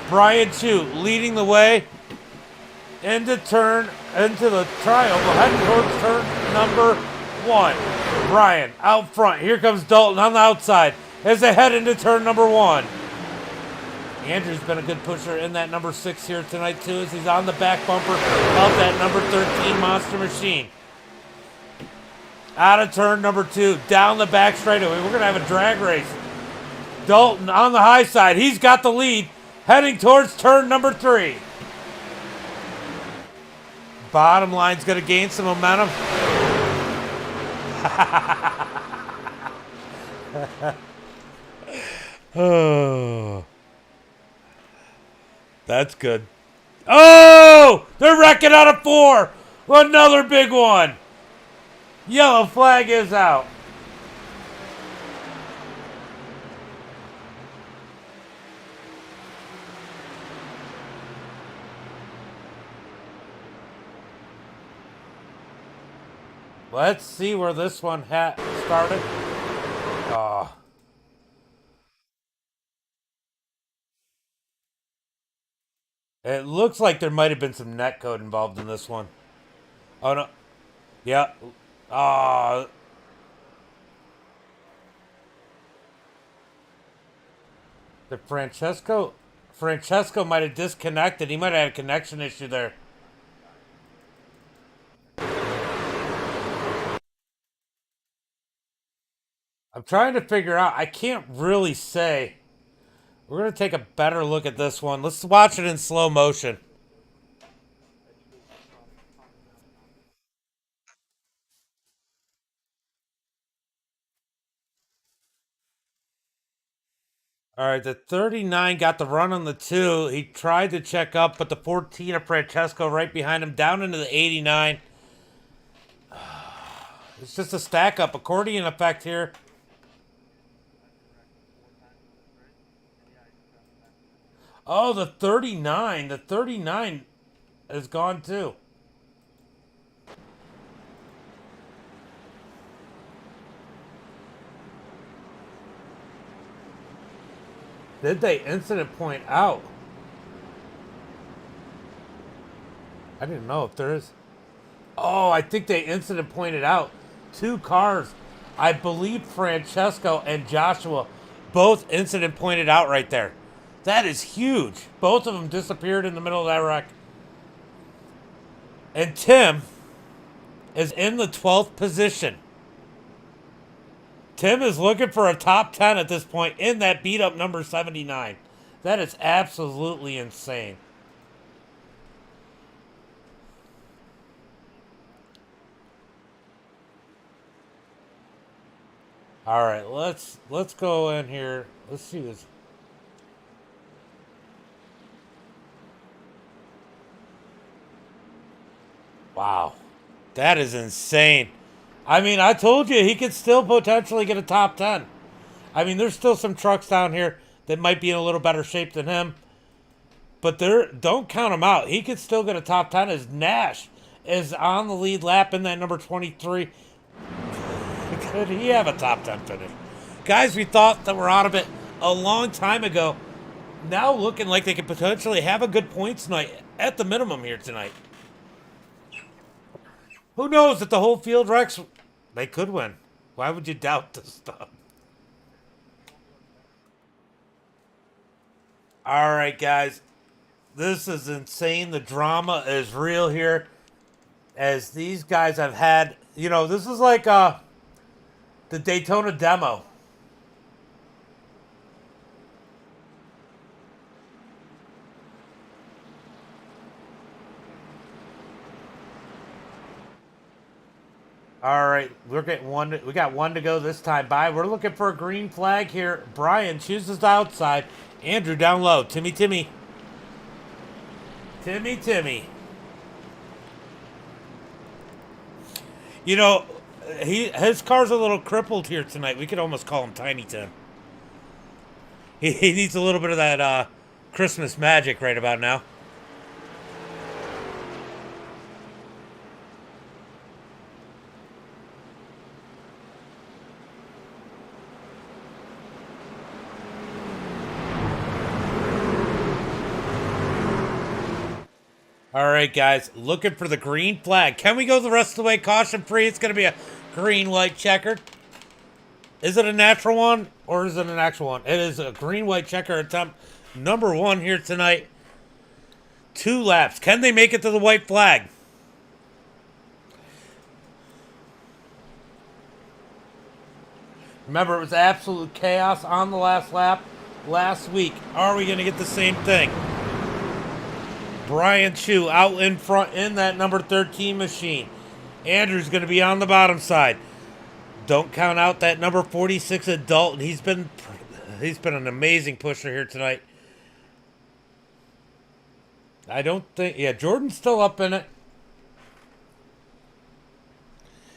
Brian Chu leading the way into the triangle, heading towards turn number 1. Brian out front. Here comes Dalton on the outside as they head into turn number 1. Andrew's been a good pusher in that number 6 here tonight, too, as he's on the back bumper of that number 13 Monster Machine. Out of turn number 2, down the back straightaway. We're going to have a drag race. Dalton on the high side. He's got the lead, heading towards turn number 3. Bottom line's going to gain some momentum. Oh, that's good. Oh, they're wrecking out of 4. Another big one. Yellow flag is out. Let's see where this one started. Oh. It looks like there might have been some netcode involved in this one. Oh, no. Yeah. The Francesco might have disconnected. He might have had a connection issue there. I'm trying to figure out. I can't really say. We're going to take a better look at this one. Let's watch it in slow motion. All right, the 39 got the run on the 2. He tried to check up, but the 14 of Francesco right behind him, down into the 89. It's just a stack up, accordion effect here. Oh, the 39. The 39 is gone too. Did they incident point out? I didn't know if there is. Oh, I think they incident pointed out 2 cars. I believe Francesco and Joshua both incident pointed out right there. That is huge. Both of them disappeared in the middle of that wreck. And Tim is in the 12th position. Tim is looking for a top 10 at this point in that beat up number 79. That is absolutely insane. All right, let's go in here. Let's see this. Wow. That is insane. I mean, I told you he could still potentially get a top 10. I mean, there's still some trucks down here that might be in a little better shape than him. But don't count him out. He could still get a top 10 as Nash is on the lead lap in that number 23. Could he have a top 10 finish? Guys, we thought that we're out of it a long time ago. Now looking like they could potentially have a good points night at the minimum here tonight. Who knows if the whole field wrecks? They could win. Why would you doubt this stuff? All right, guys. This is insane. The drama is real here. As these guys have had, this is like the Daytona demo. All right, we're getting one. We got one to go this time by. We're looking for a green flag here. Brian chooses the outside. Andrew down low. Timmy. His car's a little crippled here tonight. We could almost call him Tiny Tim. He needs a little bit of that Christmas magic right about now. All right, guys, looking for the green flag. Can we go the rest of the way caution free? It's going to be a green white checkered. Is it a natural one or is it an actual one? It is a green white checker attempt. Number 1 here tonight. 2 laps. Can they make it to the white flag? Remember, it was absolute chaos on the last lap last week. Are we going to get the same thing? Brian Chu out in front in that number 13 machine. Andrew's going to be on the bottom side. Don't count out that number 46 of Dalton. He's been an amazing pusher here tonight. I don't think... Yeah, Jordan's still up in it.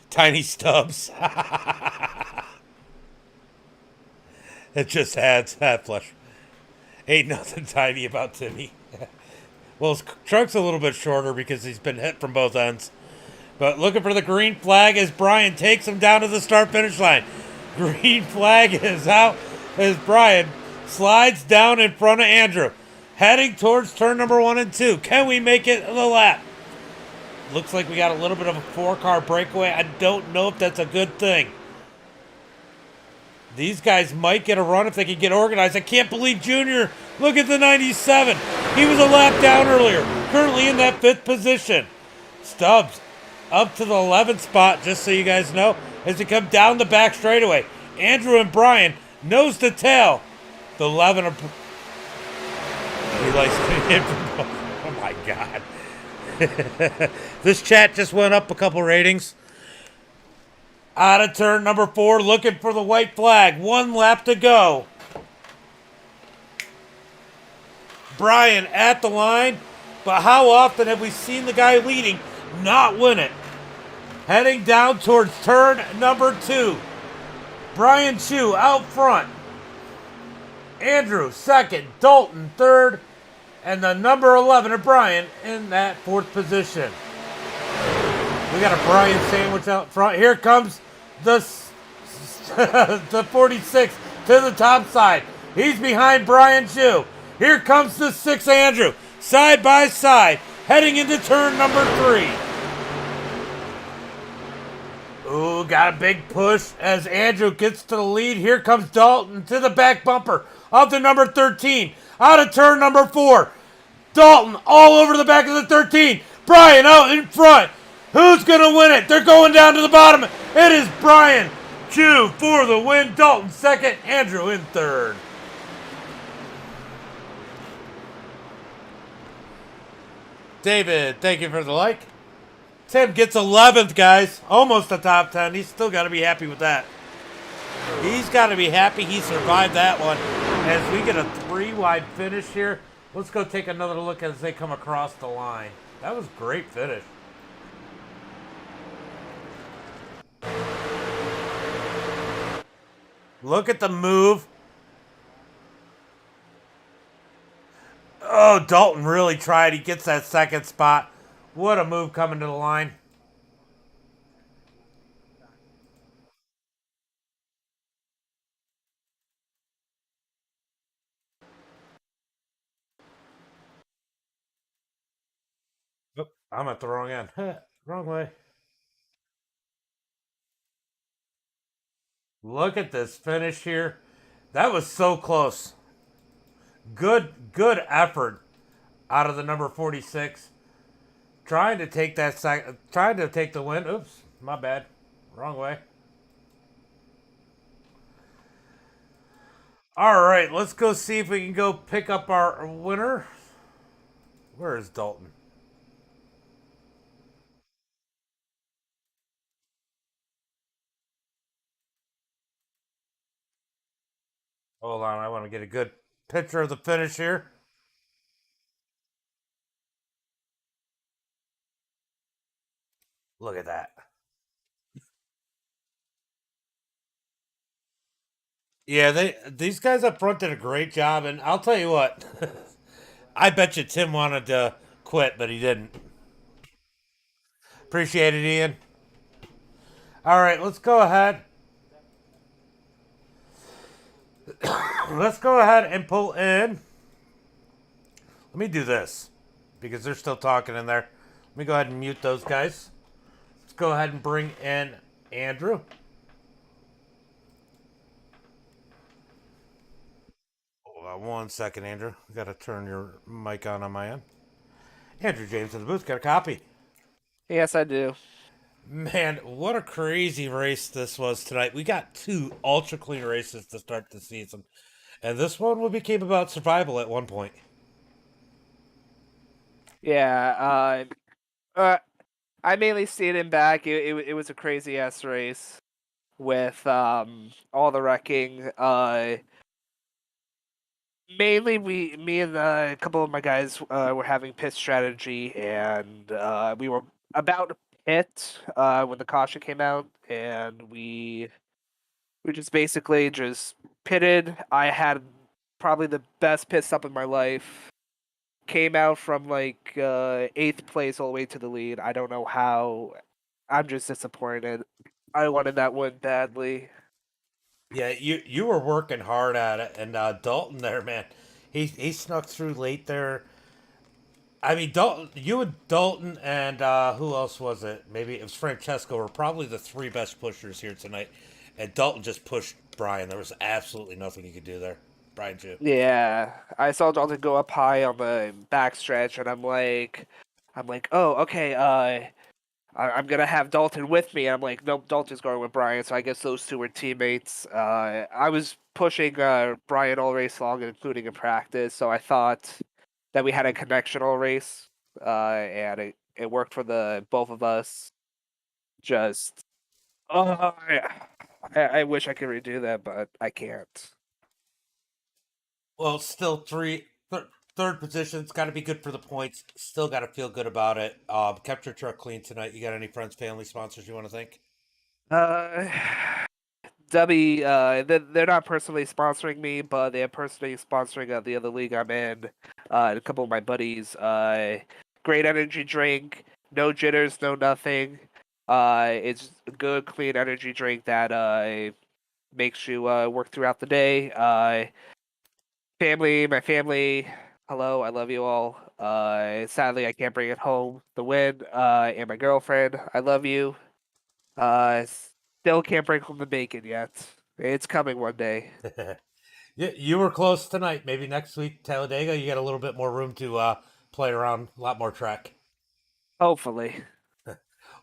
Tiny Stubbs. It just adds hat flush. Ain't nothing tiny about Timmy. Well, his trunk's a little bit shorter because he's been hit from both ends. But looking for the green flag as Brian takes him down to the start-finish line. Green flag is out as Brian slides down in front of Andrew. Heading towards turn number 1 and 2. Can we make it the lap? Looks like we got a little bit of a 4-car breakaway. I don't know if that's a good thing. These guys might get a run if they can get organized. I can't believe Junior. Look at the 97. He was a lap down earlier. Currently in that 5th position. Stubbs up to the 11th spot, just so you guys know, as he come down the back straightaway. Andrew and Brian, nose to tail. The 11 of. He likes to. Oh my God. This chat just went up a couple ratings. Out of turn number 4, looking for the white flag. 1 lap to go. Brian at the line, but how often have we seen the guy leading not win it? Heading down towards turn number 2. Brian Chu out front. Andrew second, Dalton third, and the number 11 of Brian in that 4th position. We got a Brian sandwich out front. Here comes the 46 to the top side. He's behind Brian Chu. Here comes the 6 Andrew, side by side, heading into turn number 3. Ooh, got a big push as Andrew gets to the lead. Here comes Dalton to the back bumper of the number 13. Out of turn number 4. Dalton all over the back of the 13. Brian out in front. Who's going to win it? They're going down to the bottom. It is Brian Chu for the win. Dalton second. Andrew in third. David, thank you for the like. Tim gets 11th, guys. Almost a top 10. He's still got to be happy with that. He's got to be happy he survived that one. As we get a 3-wide finish here, let's go take another look as they come across the line. That was a great finish. Look at the move. Oh, Dalton really tried. He gets that second spot. What a move coming to the line. Oh, I'm at the wrong end. Wrong way. Look at this finish here. That was so close. Good effort out of the number 46. Trying to take trying to take the win. Oops, my bad. Wrong way. All right, let's go see if we can go pick up our winner. Where is Dalton? Hold on, I want to get a good picture of the finish here. Look at that. Yeah, these guys up front did a great job, and I'll tell you what. I bet you Tim wanted to quit, but he didn't. Appreciate it, Ian. All right, let's go ahead. Let's go ahead and pull in. Let me do this because they're still talking in there. Let me go ahead and mute those guys. Let's go ahead and bring in Andrew. Hold on 1 second, Andrew. Got to turn your mic on my end. Andrew James in the booth. Got a copy. Yes, I do. Man, what a crazy race this was tonight. We got 2 ultra clean races to start the season. And this one became about survival at one point. Yeah, I mainly stayed in back. It was a crazy ass race with all the wrecking. Mainly me and a couple of my guys were having pit strategy, and we were about to pit when the caution came out, and we just basically just pitted. I had probably the best pit stop of my life. Came out from like 8th place all the way to the lead. I don't know how. I'm just disappointed. I wanted that one badly. Yeah, you were working hard at it, and Dalton there, man, he snuck through late there. I mean, Dalton, you and Dalton, and who else was it? Maybe it was Francesco. Were probably the 3 best pushers here tonight, and Dalton just pushed Brian. There was absolutely nothing he could do there. Brian too. Yeah, I saw Dalton go up high on the backstretch, and I'm like, oh, okay. I'm gonna have Dalton with me. I'm like, nope, Dalton's going with Brian. So I guess those two were teammates. I was pushing Brian all race long, including in practice. So I thought that we had a connection all race, and it worked for the both of us. Just, oh, I wish I could redo that, but I can't. Well, still third position's got to be good for the points. Still got to feel good about it. Kept your truck clean tonight. You got any friends, family, sponsors you want to thank? Uh, they're not personally sponsoring me, but they're personally sponsoring the other league I'm in. And a couple of my buddies. Great energy drink, no jitters, no nothing. It's a good, clean energy drink that makes you work throughout the day. My family, hello, I love you all. Sadly, I can't bring it home. The win. And my girlfriend, I love you. Still can't bring home the bacon yet. It's coming one day. You were close tonight. Maybe next week, Talladega, you got a little bit more room to play around, a lot more track. Hopefully.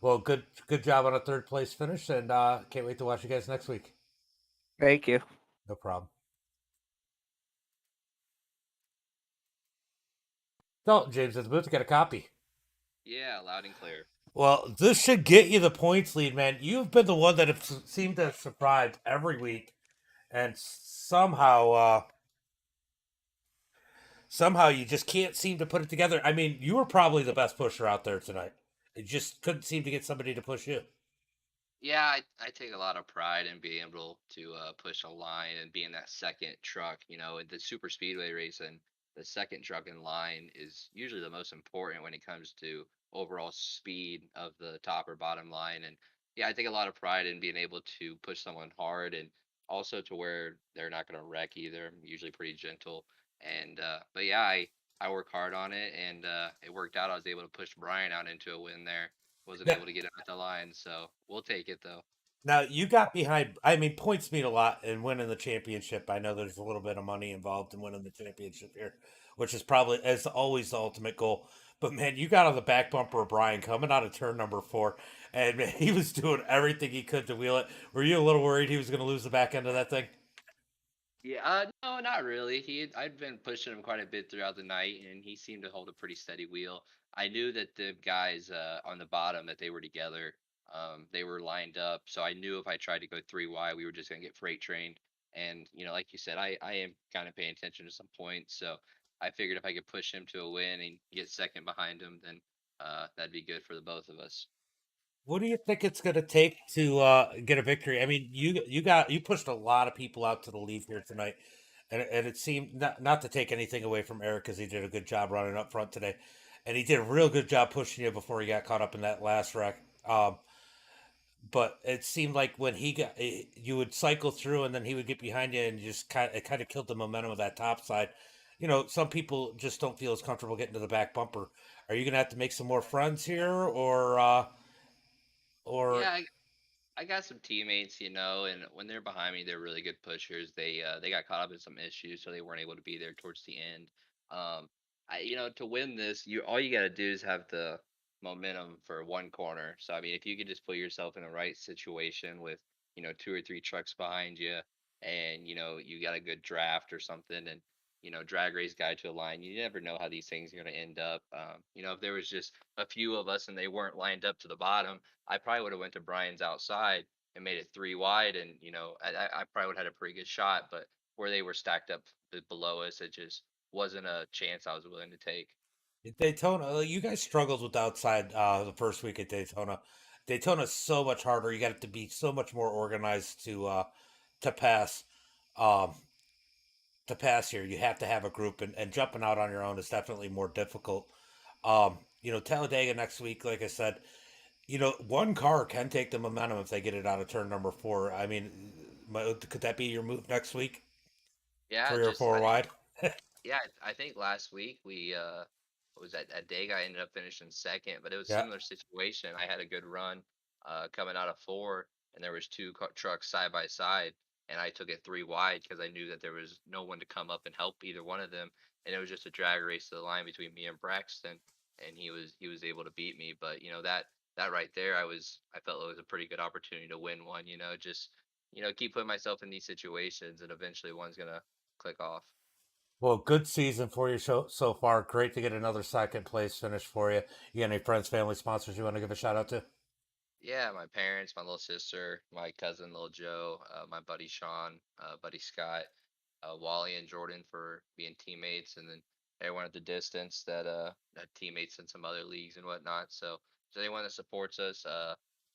Well, good job on a third place finish, and can't wait to watch you guys next week. Thank you. No problem. So, James at the booth, got a copy. Yeah, loud and clear. Well, this should get you the points lead, man. You've been the one that have seemed to have surprised every week, and somehow you just can't seem to put it together. I mean, you were probably the best pusher out there tonight. You just couldn't seem to get somebody to push you. Yeah, I take a lot of pride in being able to push a line and being that second truck. In the super speedway racing, the second truck in line is usually the most important when it comes to overall speed of the top or bottom line. And yeah, I take a lot of pride in being able to push someone hard and also to where they're not going to wreck either. I'm usually pretty gentle. And but yeah, I work hard on it, and it worked out. I was able to push Brian out into a win there. Wasn't Now, able to get it at the line, so we'll take it though. now you got behind. I mean, points mean a lot in winning the championship. I know there's a little bit of money involved in winning the championship here, which is probably as always the ultimate goal. But man, you got on the back bumper of Brian coming out of turn number 4, and man, he was doing everything he could to wheel it. Were you a little worried he was going to lose the back end of that thing? Yeah, no, not really. I'd been pushing him quite a bit throughout the night, and he seemed to hold a pretty steady wheel. I knew that the guys on the bottom that they were together, they were lined up, so I knew if I tried to go three wide, we were just gonna get freight trained. And like you said, I am kind of paying attention to some points, so I figured if I could push him to a win and get second behind him, then that'd be good for the both of us. What do you think it's going to take to get a victory? I mean, you pushed a lot of people out to the lead here tonight, and it seemed not to take anything away from Eric because he did a good job running up front today, and he did a real good job pushing you before he got caught up in that last wreck. But it seemed like when you would cycle through, and then he would get behind you, and just kind of killed the momentum of that top side. Some people just don't feel as comfortable getting to the back bumper. Are you going to have to make some more friends here, or Yeah, I got some teammates, and when they're behind me, they're really good pushers. They got caught up in some issues, so they weren't able to be there towards the end. To win this, you all you got to do is have the momentum for one corner. So I mean, if you could just put yourself in the right situation with two or three trucks behind you, and you got a good draft or something, and drag race guy to a line, you never know how these things are going to end up. If there was just a few of us and they weren't lined up to the bottom, I probably would have went to Brian's outside and made it three wide, and I probably would have had a pretty good shot. But where they were stacked up below us, it just wasn't a chance I was willing to take. Daytona, you guys struggled with outside the first week at Daytona. Daytona's so much harder. You got to be so much more organized to pass. Um, to pass here, you have to have a group, and jumping out on your own is definitely more difficult. Talladega next week, like I said, one car can take the momentum if they get it out of turn number 4. I mean, could that be your move next week? Yeah, Three or just four wide? yeah, I think last week we what was that at Dega I ended up finishing second, but it was a Yeah. similar situation. I had a good run coming out of four, and there was two trucks side by side, and I took it three wide because I knew that there was no one to come up and help either one of them, and it was just a drag race to the line between me and Braxton, and he was able to beat me. But that that right there, I felt it was a pretty good opportunity to win one. Just keep putting myself in these situations, and eventually one's gonna click off. Well, good season for you so far. Great to get another second place finish for you. You got any friends, family, sponsors you want to give a shout out to? Yeah, my parents, my little sister, my cousin, little Joe, my buddy Sean, buddy Scott, Wally and Jordan for being teammates, and then everyone at the distance that had teammates in some other leagues and whatnot. So, to anyone that supports us,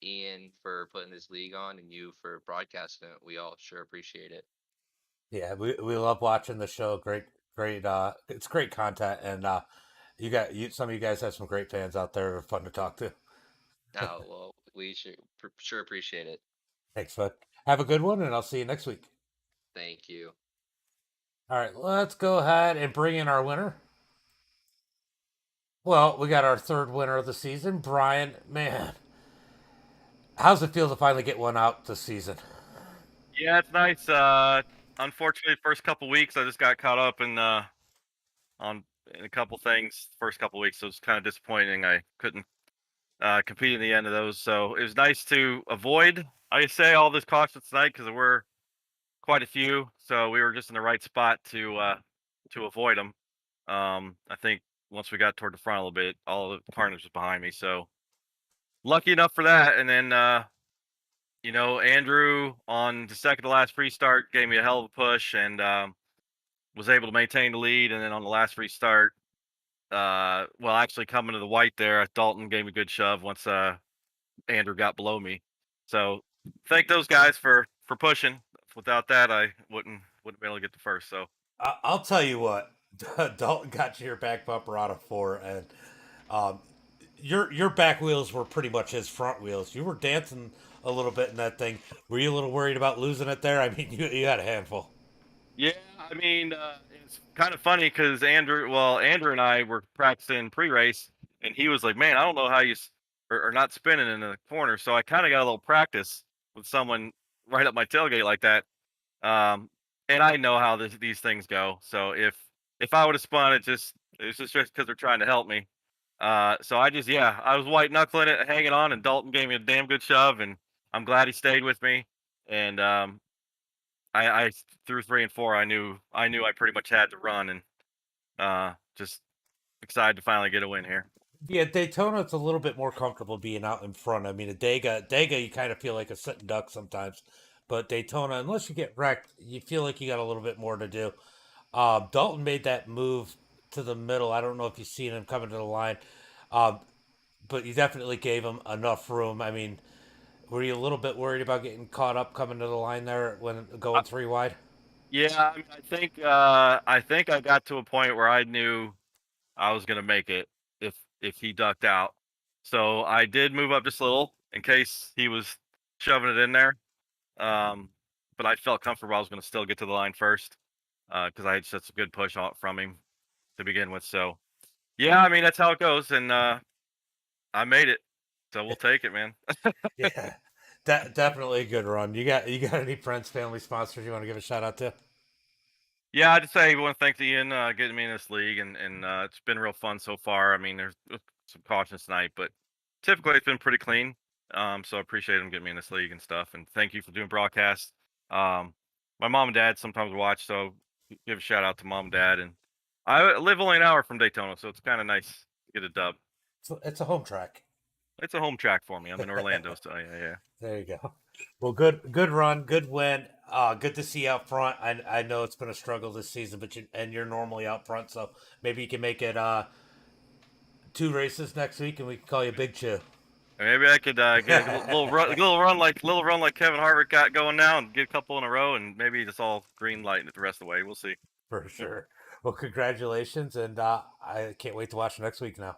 Ian for putting this league on, and you for broadcasting it, we all sure appreciate it. Yeah, we love watching the show. Great it's great content, and some of you guys have some great fans out there. They're fun to talk to. Now, well, we should sure appreciate it. Thanks, bud. Have a good one, and I'll see you next week. Thank you. All right, let's go ahead and bring in our winner. Well, we got our third winner of the season, Brian. Man, how's it feel to finally get one out this season? Yeah, it's nice. Unfortunately, first couple weeks I just got caught up on in a couple things. First couple weeks, so it was kind of disappointing. I couldn't compete in the end of those, so it was nice to avoid. I say all this caution tonight because there were quite a few, so we were just in the right spot to avoid them. I think once we got toward the front a little bit, all the partners was behind me, so lucky enough for that. And then Andrew on the second to last free start gave me a hell of a push and was able to maintain the lead. And then on the last free start, well, actually coming to the white there, Dalton gave me a good shove once Andrew got below me. So thank those guys for pushing. Without that, I wouldn't be able to get the first. So I'll tell you what, Dalton got your back bumper out of four, and um, your back wheels were pretty much his front wheels. You were dancing a little bit in that thing. Were you a little worried about losing it there? I mean, you had a handful. yeah, I mean, it's kind of funny because Andrew and I were practicing pre-race, and he was like, "Man, I don't know how are not spinning in the corner." So I kind of got a little practice with someone right up my tailgate like that. Um, and I know how these things go. So if I would have spun, it's just because they're trying to help me. So I was white knuckling it, hanging on, and Dalton gave me a damn good shove, and I'm glad he stayed with me. And I through 3 and 4, I pretty much had to run, and just excited to finally get a win here. Yeah, Daytona, it's a little bit more comfortable being out in front. I mean, a Dega, you kind of feel like a sitting duck sometimes, but Daytona, unless you get wrecked, you feel like you got a little bit more to do. Dalton made that move to the middle. I don't know if you've seen him coming to the line, um, but you definitely gave him enough room. I mean, were you a little bit worried about getting caught up coming to the line there when Uh, going three wide? yeah, I mean, I think I got to a point where I knew I was gonna make it if he ducked out. So I did move up just a little in case he was shoving it in there. Um, but I felt comfortable I was gonna still get to the line first because I had such a good push out from him to begin with. So yeah, I mean that's how it goes, and I made it. So we'll take it, man. Yeah, definitely a good run. You got any friends, family, sponsors you want to give a shout out to? Yeah, I'd say I want to thank Ian getting me in this league, and it's been real fun so far. I mean, there's some cautions tonight, but typically it's been pretty clean. So I appreciate him getting me in this league and stuff. And thank you for doing broadcasts. Um, my mom and dad sometimes watch, so give a shout out to mom and dad. And I live only an hour from Daytona, so it's kind of nice to get a dub. So it's a home track. It's a home track for me. I'm in Orlando, so yeah. There you go. Well, good run, good win. Good to see you out front. I know it's been a struggle this season, but you're normally out front, so maybe you can make it two races next week, and we can call you Big Chew. Maybe I could get a little run like Kevin Harvick got going now, and get a couple in a row, and maybe just all green light it the rest of the way. We'll see. For sure. Well, congratulations, and I can't wait to watch next week now.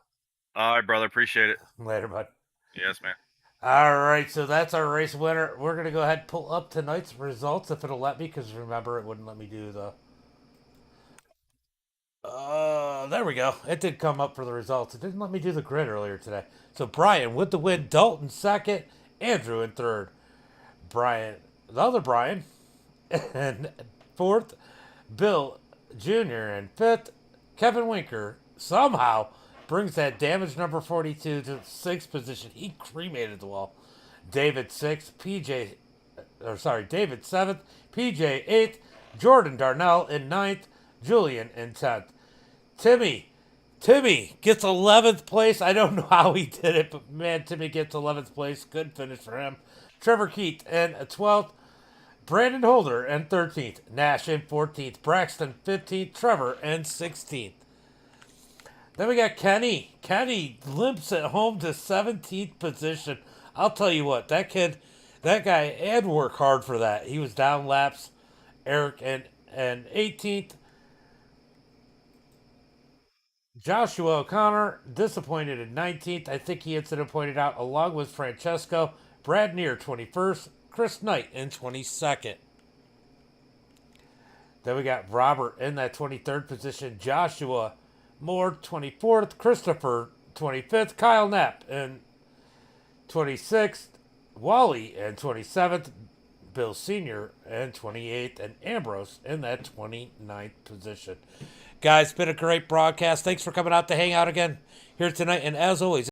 All right, brother. Appreciate it. Later, bud. Yes, man. All right, so that's our race winner. We're gonna go ahead and pull up tonight's results if it'll let me, because remember it wouldn't let me do the. There we go. It did come up for the results. It didn't let me do the grid earlier today. So Brian with the win, Dalton second, Andrew in third, Brian, the other Brian, and fourth, Bill Jr. and fifth, Kevin Winker somehow brings that damage number 42 to 6th position. He cremated the wall. David 6th, David 7th, PJ 8th, Jordan Darnell in 9th, Julian in 10th. Timmy gets 11th place. I don't know how he did it, but man, Timmy gets 11th place. Good finish for him. Trevor Keith in 12th. Brandon Holder in 13th. Nash in 14th. Braxton 15th. Trevor in 16th. Then we got Kenny. Kenny limps it home to 17th position. I'll tell you what, that guy had to work hard for that. He was down laps. Eric and 18th. Joshua O'Connor, disappointed in 19th. I think he incident pointed out, along with Francesco. Brad Neer, 21st. Chris Knight in 22nd. Then we got Robert in that 23rd position. Joshua Moore, 24th. Christopher, 25th. Kyle Knapp in 26th. Wally in 27th. Bill Sr. in 28th. And Ambrose in that 29th position. Guys, been a great broadcast. Thanks for coming out to hang out again here tonight. And as always,